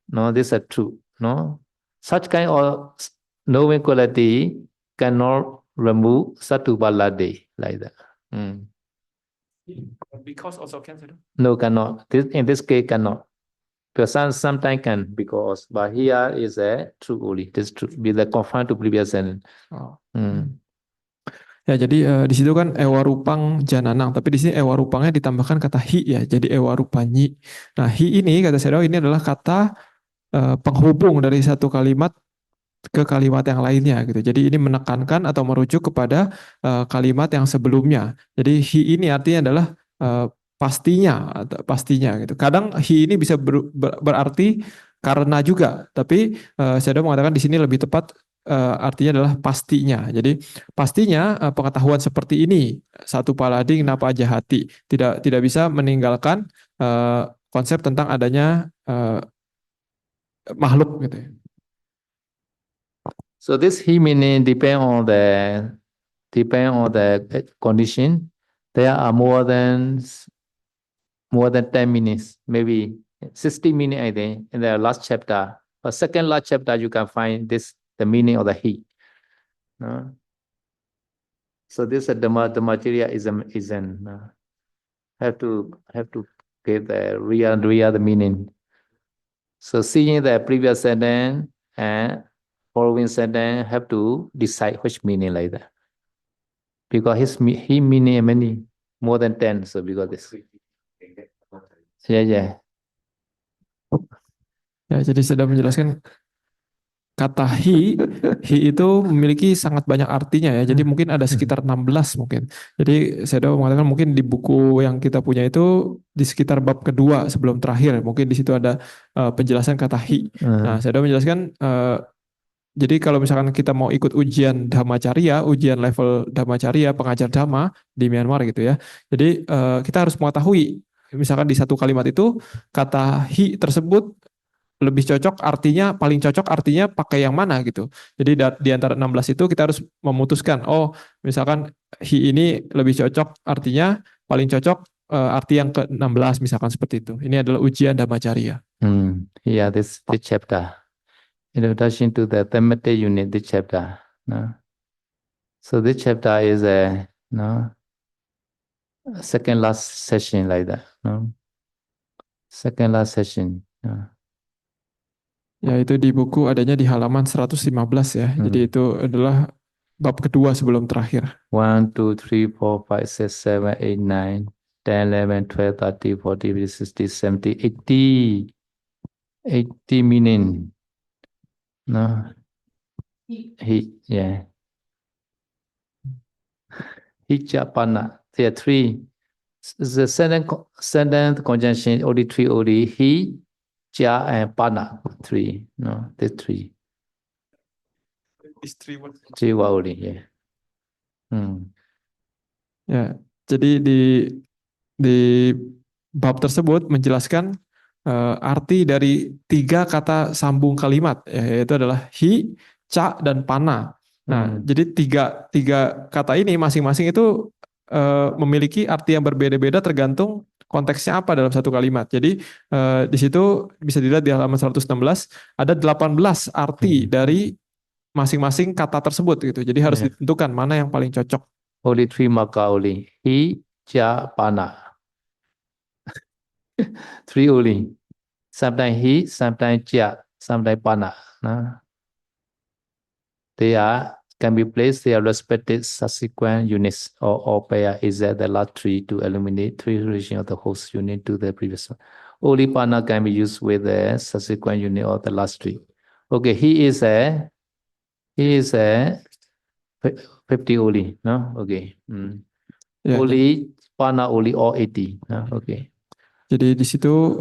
No, this is true. No, such kind of knowing quality cannot remove Sattubalade like that. Because also cancel. No, cannot. In this case cannot. Because sometimes can because but here is a true only. This true be the confined to previous sentence. Oh. Ya, jadi di situ kan ewarupang jananang, tapi di sini ewarupangnya ditambahkan kata hi ya, jadi ewarupanyi. Nah, hi ini kata saya ini adalah kata penghubung dari satu kalimat ke kalimat yang lainnya gitu. Jadi ini menekankan atau merujuk kepada kalimat yang sebelumnya. Jadi hi ini artinya adalah pastinya gitu. Kadang hi ini bisa berarti karena juga, tapi saya mengatakan di sini lebih tepat artinya adalah pastinya. Jadi pastinya pengetahuan seperti ini satu palading napa jahati tidak bisa meninggalkan konsep tentang adanya makhluk gitu ya. So this he meaning depend on the condition. There are more than 10 minutes, maybe 60 minutes, I think, in the last chapter. Or second last chapter, you can find the meaning of the he. So this the material is have to give the real the meaning. So seeing the previous sentence and following sentence have to decide which meaning like that. Because he meaning many more than 10. So because this. Ya, jadi sudah menjelaskan kata hi itu memiliki sangat banyak artinya ya. Jadi mungkin ada sekitar 16 mungkin. Jadi saya mengatakan mungkin di buku yang kita punya itu di sekitar bab kedua sebelum terakhir. Mungkin di situ ada penjelasan kata hi. Nah, saya menjelaskan jadi kalau misalkan kita mau ikut ujian Dhammacarya, ujian level Dhammacarya, pengajar Dhamma di Myanmar gitu ya. Jadi kita harus mengetahui misalkan di satu kalimat itu kata he tersebut lebih cocok artinya, paling cocok artinya pakai yang mana gitu. Jadi di antara 16 itu kita harus memutuskan, oh misalkan he ini lebih cocok artinya paling cocok arti yang ke-16 misalkan seperti itu. Ini adalah ujian Dhammacarya. Yeah, this chapter. Introduction to the thematic unit, this chapter. No? So this chapter is a second last session like that. No? Second last session. Ya itu di buku adanya di halaman 115 ya. Jadi itu adalah bab kedua sebelum terakhir. 1, 2, 3, 4, 5, 6, 7, 8, 9, 10, 11, 12, 13, 14, 15, 16, 17, 80. 80 meaning. No. Yeah. Hichapana. There are three. The sentence conjunction only three only. He, cha, and pana. Three. No, the three. Three were only. Yeah. Ya, jadi di bab tersebut menjelaskan arti dari tiga kata sambung kalimat, yaitu adalah hi, ca, dan pana. Nah, jadi tiga kata ini masing-masing itu memiliki arti yang berbeda-beda tergantung konteksnya apa dalam satu kalimat. Jadi di situ bisa dilihat di halaman 116 ada 18 arti dari masing-masing kata tersebut gitu. Jadi harus ditentukan mana yang paling cocok. Only three marker only. He, cha, pana. Three only. Sometimes he, sometimes cha, sometimes pana. They can be placed their respective subsequent units or pair is at the last three to eliminate three relation of the host unit to the previous one. Only pana can be used with the subsequent unit of the last three. Okay, he is a 50 only, no? Okay. Ya, Only pana only or 80. No? Okay. jadi di situ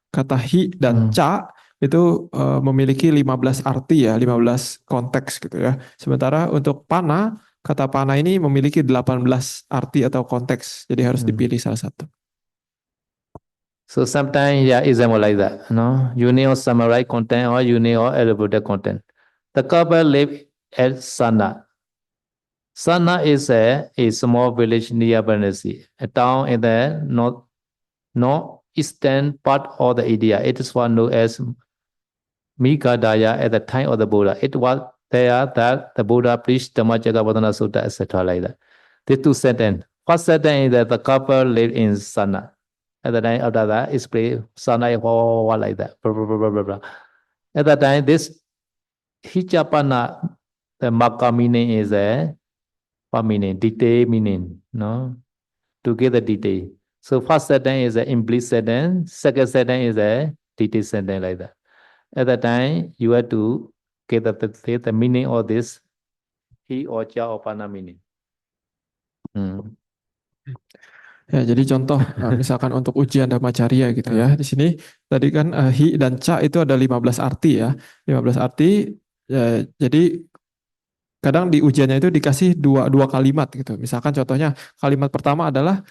kata hi dan ca itu memiliki 15 arti ya, 15 konteks gitu ya. Sementara untuk pana, kata pana ini memiliki 18 arti atau konteks. Jadi harus dipilih salah satu. So sometimes example like that, no? Unit or summarize content or unit or elaborate content. The couple live at Sana. Sana is a small village near Varanasi, a town in the northeastern part of the India. It is one known as Megadaya at the time of the Buddha. It was there that the Buddha preached Dhammacakkappavattana Sutta, etc. like that. These two sentences. First sentence is that the couple lived in Sana. At the time after that, it's played Sana like that. Blah, blah, blah, blah, blah. At that time, this Hichapana, the Maka meaning is a what meaning? Detail meaning, no? To get the detail. So first sentence is an implicit sentence, second sentence is a detailed sentence like that. At that time, you have to get the meaning of this he or cha or pana meaning. Ya, jadi contoh misalkan untuk ujian Dhammacarya gitu ya. Di sini tadi kan hi dan ca itu ada 15 arti ya. 15 arti ya, jadi kadang di ujiannya itu dikasih dua kalimat gitu. Misalkan contohnya kalimat pertama adalah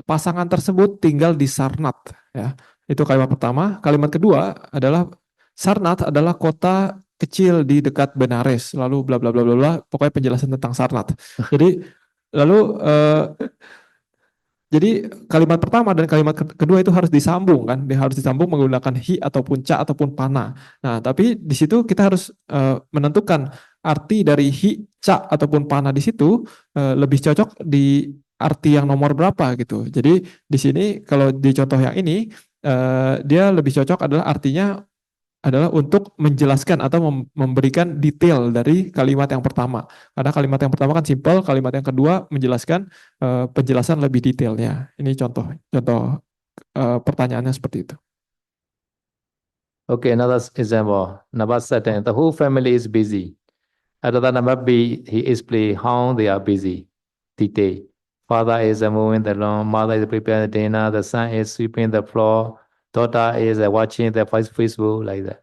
pasangan tersebut tinggal di Sarnat ya. Itu kalimat pertama. Kalimat kedua adalah Sarnat adalah kota kecil di dekat Benares. Lalu bla bla bla bla bla. Pokoknya penjelasan tentang Sarnat. Jadi lalu jadi kalimat pertama dan kalimat kedua itu harus disambung kan, dia harus disambung menggunakan hi ataupun ca ataupun pana. Nah, tapi di situ kita harus menentukan arti dari hi, ca ataupun pana di situ lebih cocok di arti yang nomor berapa gitu. Jadi di sini kalau di contoh yang ini dia lebih cocok adalah artinya adalah untuk menjelaskan atau memberikan detail dari kalimat yang pertama. Karena kalimat yang pertama kan simple, kalimat yang kedua menjelaskan penjelasan lebih detailnya. Ini contoh pertanyaannya seperti itu. Okay, another example. Number 7. The whole family is busy. At the number B, he explains how they are busy. Detail. Father is moving the lawn, mother is preparing dinner, the son is sweeping the floor, daughter is watching the Facebook, like that.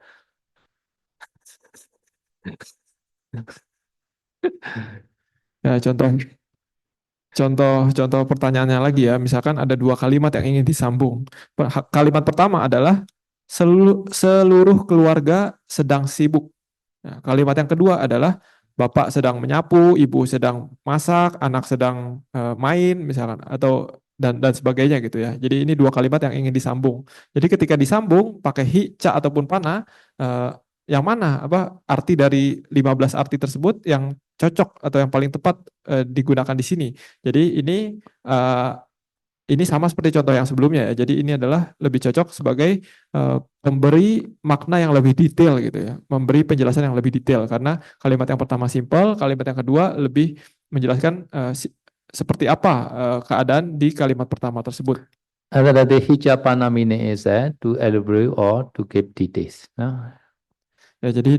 Ya, contoh contoh pertanyaannya lagi ya, misalkan ada dua kalimat yang ingin disambung. Kalimat pertama adalah seluruh keluarga sedang sibuk. Nah, kalimat yang kedua adalah bapak sedang menyapu, ibu sedang masak, anak sedang main misalkan atau dan sebagainya gitu ya. Jadi ini dua kalimat yang ingin disambung. Jadi ketika disambung pakai hi, ca ataupun pana, eh, yang mana apa arti dari 15 arti tersebut yang cocok atau yang paling tepat digunakan di sini. Jadi eh, ini sama seperti contoh yang sebelumnya ya. Jadi ini adalah lebih cocok sebagai memberi makna yang lebih detail gitu ya. Memberi penjelasan yang lebih detail karena kalimat yang pertama simple, kalimat yang kedua lebih menjelaskan seperti apa keadaan di kalimat pertama tersebut. Other the hijapana meaning is to elaborate or to give details. No? Ya, jadi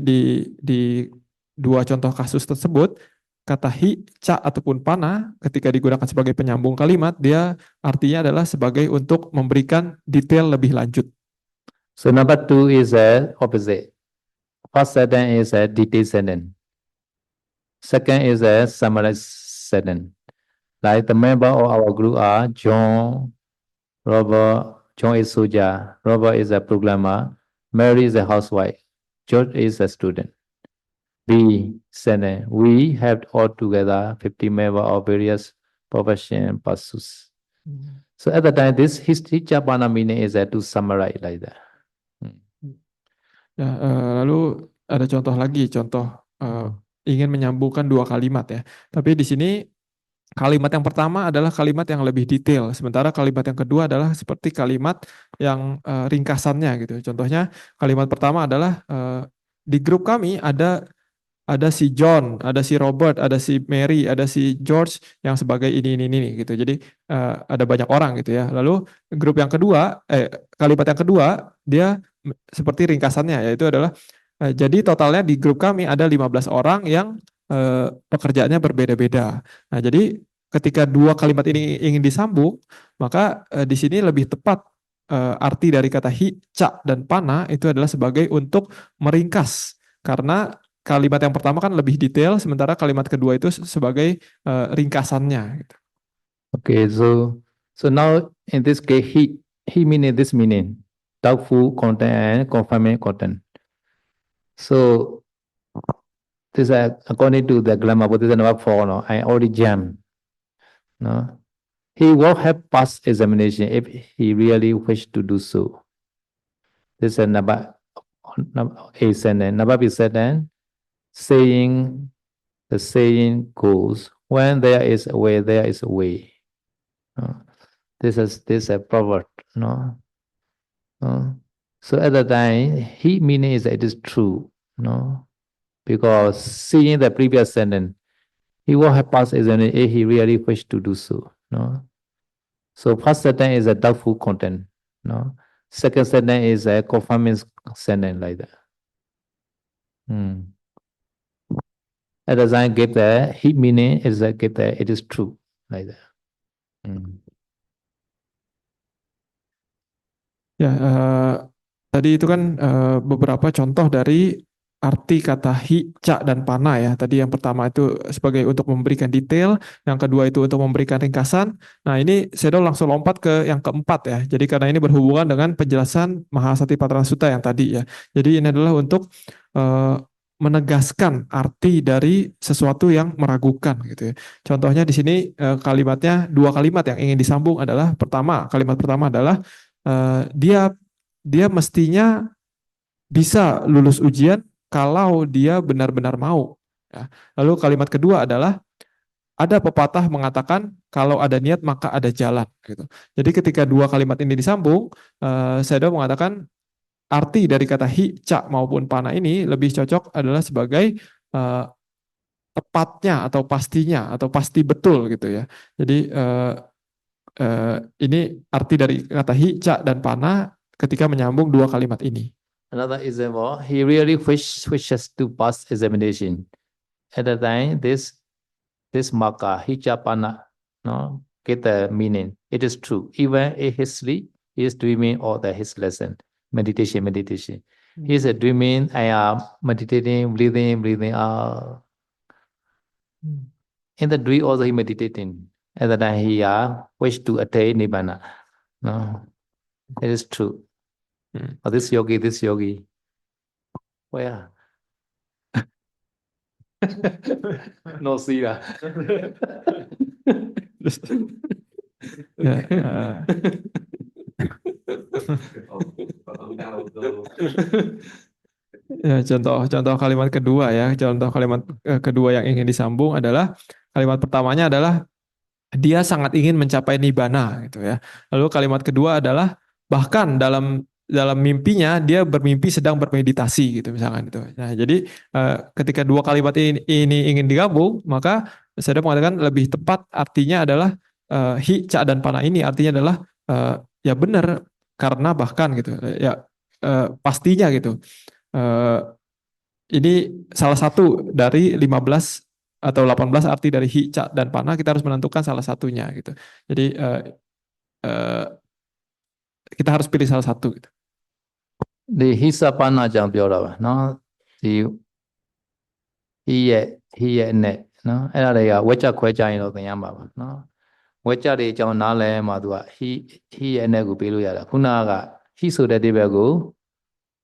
di dua contoh kasus tersebut kata hi, ca ataupun pana ketika digunakan sebagai penyambung kalimat dia artinya adalah sebagai untuk memberikan detail lebih lanjut. So number 2 is opposite. First sentence is a detailed sentence. Second is a summarized sentence. Like the member of our group are John, Robert. John is soldier. Robert is a programmer. Mary is a housewife. George is a student. B sentence. We have altogether 50 members of various profession pursuits. So at the time, this hijapana meaning is to summarize like that. Ya, lalu ada contoh lagi, contoh ingin menyambungkan dua kalimat ya. Tapi di sini kalimat yang pertama adalah kalimat yang lebih detail, sementara kalimat yang kedua adalah seperti kalimat yang ringkasannya gitu. Contohnya kalimat pertama adalah di grup kami ada si John, ada si Robert, ada si Mary, ada si George yang sebagai ini gitu. Jadi ada banyak orang gitu ya. Lalu grup yang kedua, kalimat yang kedua dia seperti ringkasannya yaitu adalah jadi totalnya di grup kami ada 15 orang yang pekerjaannya berbeda-beda. Nah, jadi ketika dua kalimat ini ingin disambung, maka di sini lebih tepat arti dari kata hi, ca dan pana itu adalah sebagai untuk meringkas karena kalimat yang pertama kan lebih detail, sementara kalimat kedua itu sebagai ringkasannya. Gitu. Okay, so now in this case, he meaning this meaning, doubtful content and confirming content. So this according to the grammar, this is number 4. No, I already jammed. No, he will have passed examination if he really wished to do so. This is number A sentence. Number B sentence. Saying the saying goes, when there is a way, there is a way. This is a proverb, no. So at the time, he meaning is it is true, no, because seeing the previous sentence, he will have passed examination if he really wished to do so, no. So first sentence is a doubtful content, no. Second sentence is a confirming sentence like that. At the time, give the he meaning is a give the it is true like that. Ya, tadi itu kan beberapa contoh dari arti kata hi, ca, dan pana ya. Tadi yang pertama itu sebagai untuk memberikan detail, yang kedua itu untuk memberikan ringkasan. Nah ini Sedo langsung lompat ke yang keempat ya. Jadi karena ini berhubungan dengan penjelasan Mahasatipatthana Sutta yang tadi ya. Jadi ini adalah untuk menegaskan arti dari sesuatu yang meragukan gitu ya. Contohnya di sini kalimatnya dua kalimat yang ingin disambung adalah kalimat pertama adalah dia mestinya bisa lulus ujian kalau dia benar-benar mau. Ya. Lalu kalimat kedua adalah ada pepatah mengatakan kalau ada niat maka ada jalan. Gitu. Jadi ketika dua kalimat ini disambung, Sayadaw mengatakan arti dari kata hi, ca maupun pana ini lebih cocok adalah sebagai tepatnya atau pastinya atau pasti betul gitu ya. Jadi ini arti dari kata hi, ca dan pana ketika menyambung dua kalimat ini. Another example, he really wishes to pass examination. At the time, this marker, hijapana, no, get the meaning. It is true. Even if his sleep, he is dreaming of his lesson. Meditation. He is dreaming, I am meditating, breathing out. In the dream also he meditating. At the time he wish to attain nibbana. No, it is true. Oh, this yogi. Where? No see lah. Ya, contoh kalimat kedua ya, contoh kalimat kedua yang ingin disambung adalah kalimat pertamanya adalah dia sangat ingin mencapai nibbana gitu ya. Lalu kalimat kedua adalah bahkan dalam dalam mimpinya dia bermimpi sedang bermeditasi gitu misalkan itu. Nah, jadi ketika dua kalimat ini ingin digabung, maka saya mengatakan lebih tepat artinya adalah hi, ca dan pana ini artinya adalah ya benar karena bahkan gitu. Ya pastinya gitu. Eh, ini salah satu dari 15 atau 18 arti dari hi, ca, dan pana, kita harus menentukan salah satunya gitu. Jadi eh, kita harus pilih salah satu gitu. Di hisapana ကြောင့်ပြောတာပါနော်ဒီဟိရဲ့နဲ့နော်အဲ့ဒါတွေကဝက်ချက်ခွဲကြရင်တော့သင်ရမှာပါနော်ဝက်ချက်တွေအကြောင်းနားလဲမှာသူကဟိရဲ့နဲ့ကိုပေးလို့ရတာခုနကဟိဆိုတဲ့ဒီဘက်ကို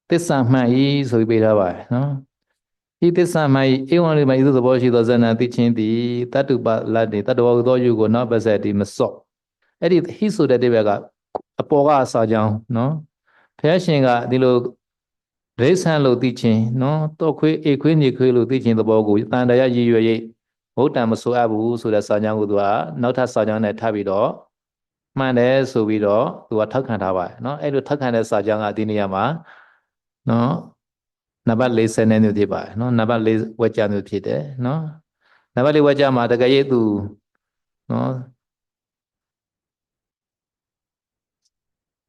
သစ္စာမှန်ဤဆိုပြီးပေးထားပါတယ်နော်ဟိသစ္စာမှန်ဤဧဝံလိမဤသို့သဘောရှိသောဇဏသိချင်းသည်တတ္တုပလတ်နေတတ္တဝါသောယူကိုနောက်ပါဆက်ဒီမစော့အဲ့ဒီဟိဆိုတဲ့ဒီဘက်ကအပေါ်ကအစာကြောင်းနော်ဘုရားရှင်ကဒီလိုဒိဋ္ဌံလို့သိချင်းနော်တော့ခွေးအေခွေးညေခွေးလို့သိချင်းသဘောကိုတန်တရားရည်ရွယ်၍ဘုဒ္ဓံမဆိုအပ်ဘူးဆိုတဲ့စာကြောင်းကိုသူကနောက်ထပ်စာကြောင်းနဲ့ထပ်ပြီးတော့မှန်တယ်ဆိုပြီးတော့သူကထောက်ခံထားပါတယ်နော်အဲ့လိုထောက်ခံတဲ့စာကြောင်းကဒီနေရာမှာနော်နံပါတ်40နဲ့မျိုးဖြစ်ပါတယ်နော်နံပါတ်4ဝက်ကြမျိုးဖြစ်တယ်နော်နံပါတ်4ဝက်ကြမှာတကယ်ရေးသူနော်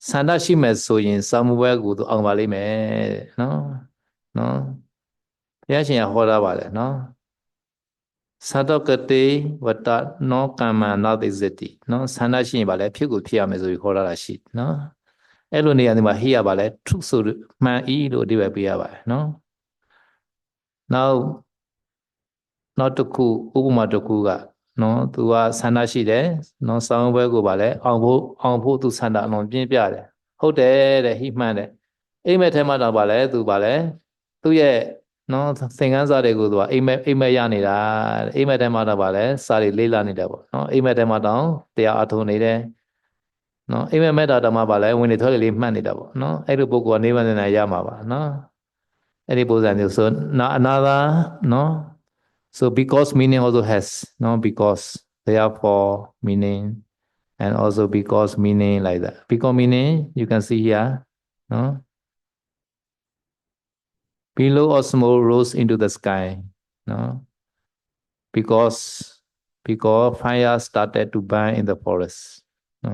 ဆန္ဒရှိမဲ့ဆိုရင်စာမှုဘဲကိုသူအောင်ပါလိမ့်မယ်နော်နော်ဘုရားရှင်ကဟောတာပါတယ်နော်သတ္တကတိဝတ္တနောကမ္မနာတိဇတိနော်ဆန္ဒရှိရင်ဗာလဲဖြစ်ကိုဖြစ်ရမယ်ဆိုပြီးခေါ်တာရှိနော်အဲ့လိုနေရာဒီမှာဟိရဗာလဲထုဆိုမှန်ဤလို့အဓိပ္ပာယ်ပေးရပါတယ်နော်နောက်တစ်ခုဥပမာတစ်ခုကနော်သူကဆန္ဒရှိတယ်နော်ဆောင်းဘဲကိုဗာလဲအောင်ဖို့သူဆန္ဒအလုံးပြင်းပြတယ်ဟုတ်တယ်တဲ့ဟိမှန်တယ်အိမ်မက်ထဲမှာတော့ဗာလဲသူဗာလဲသူ့ရဲ့နော်သင်္ကန်းစာတွေကိုသူကအိမ်မက်ရနေတာအိမ်မက်ထဲမှာတော့ဗာလဲစာတွေလေးလာနေတယ်ပေါ့နော်အိမ်မက်ထဲမှာတောင်တရားအထုံနေတယ်နော်အိမ်မက်တာတော့မှဗာလဲဝင်နေထွက်လေးမှတ်နေတာပေါ့နော်အဲ့လိုပုဂ္ဂိုလ်ကနေမနေရမှာပါနော်အဲ့ဒီပုံစံမျိုးဆိုanother နော် so because meaning also has no because therefore meaning and also because meaning like that because meaning you can see here no below or smoke rose into the sky no because fire started to burn in the forest no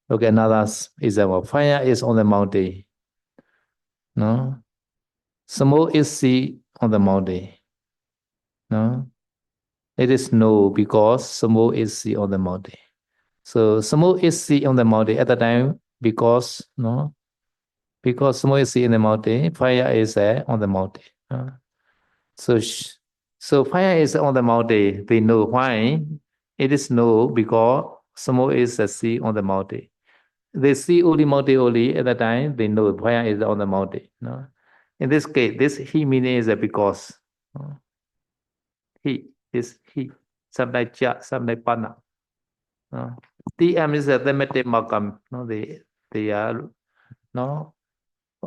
look at another example fire is on the mountain no smoke is seen on the mountain no it is snow because smoke is seen on the mountain so smoke is seen on the mountain at the time because no because smoke is seen in the mountain fire is on the mountain so fire is on the mountain they know why it is snow because smoke is seen on the mountain they see only mountain only at the time they know fire is on the mountain no in this case this he meaning is because he is he sometimes cha sometimes pana tm is a thematic marker no they are no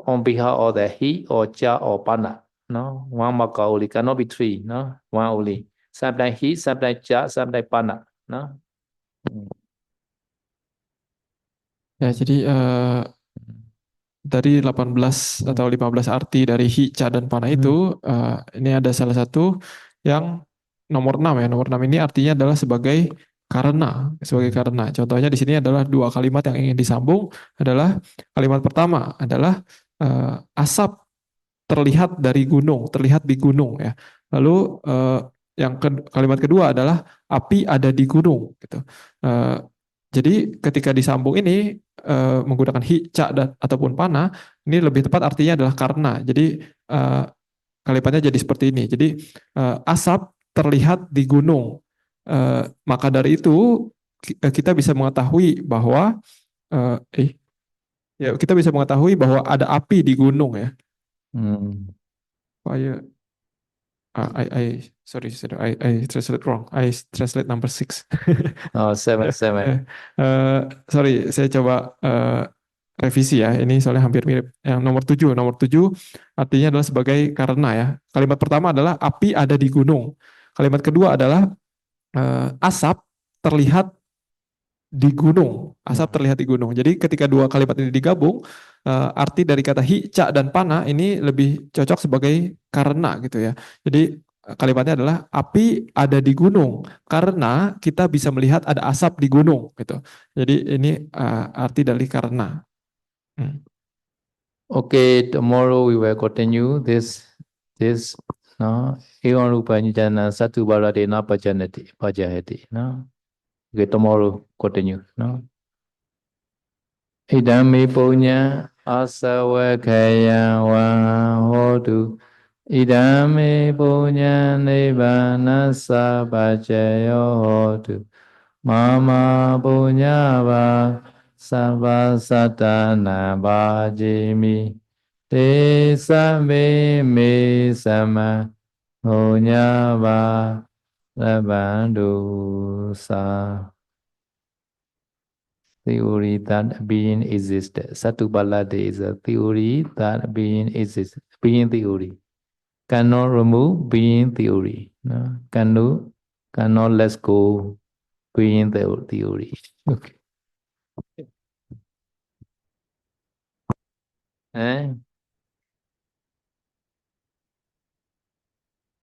on behalf of the he or cha or pana no one marker only cannot be three no one only sometimes he sometimes cha sometimes pana no Ya, jadi dari 18 atau 15 arti dari hi, ca, dan pana itu ini ada salah satu yang nomor 6 ya. Nomor 6 ini artinya adalah sebagai karena. Contohnya di sini adalah dua kalimat yang ingin disambung adalah kalimat pertama adalah asap terlihat dari gunung, terlihat di gunung ya. Lalu kalimat kedua adalah api ada di gunung gitu. Jadi ketika disambung ini menggunakan hi, ca, ataupun pana, ini lebih tepat artinya adalah karena. Jadi kalimatnya jadi seperti ini. Jadi asap terlihat di gunung. Maka dari itu kita bisa mengetahui bahwa eh, eh, ya kita bisa mengetahui bahwa ada api di gunung ya. Hmm. Fire. I translate wrong. I translate number six. Oh, seven. Eh, Sorry, saya coba revisi ya. Ini soalnya hampir mirip. Yang nomor tujuh. Nomor tujuh artinya adalah sebagai karena ya. Kalimat pertama adalah api ada di gunung. Kalimat kedua adalah asap terlihat di gunung. Asap Hmm. terlihat di gunung. Jadi ketika dua kalimat ini digabung, arti dari kata hica dan pana ini lebih cocok sebagai karena gitu ya. Jadi kalimatnya adalah api ada di gunung karena kita bisa melihat ada asap di gunung gitu. Jadi ini arti dari karena. Hmm. Okay, tomorrow we will continue this no eon rupa nijana satu balade na pajahati no. Okay, tomorrow continue no. Idami punya asawakaya wa hotu. Idami punya nibbana sabajayo hotu. Mama punya va sabba satana bhajimi. Te same me sama punya va labandu sa. Theory that being exists. Satu balade is a theory that being exists. Being theory. Cannot remove being theory. No? Cannot let go being the theory. Okay. Eh?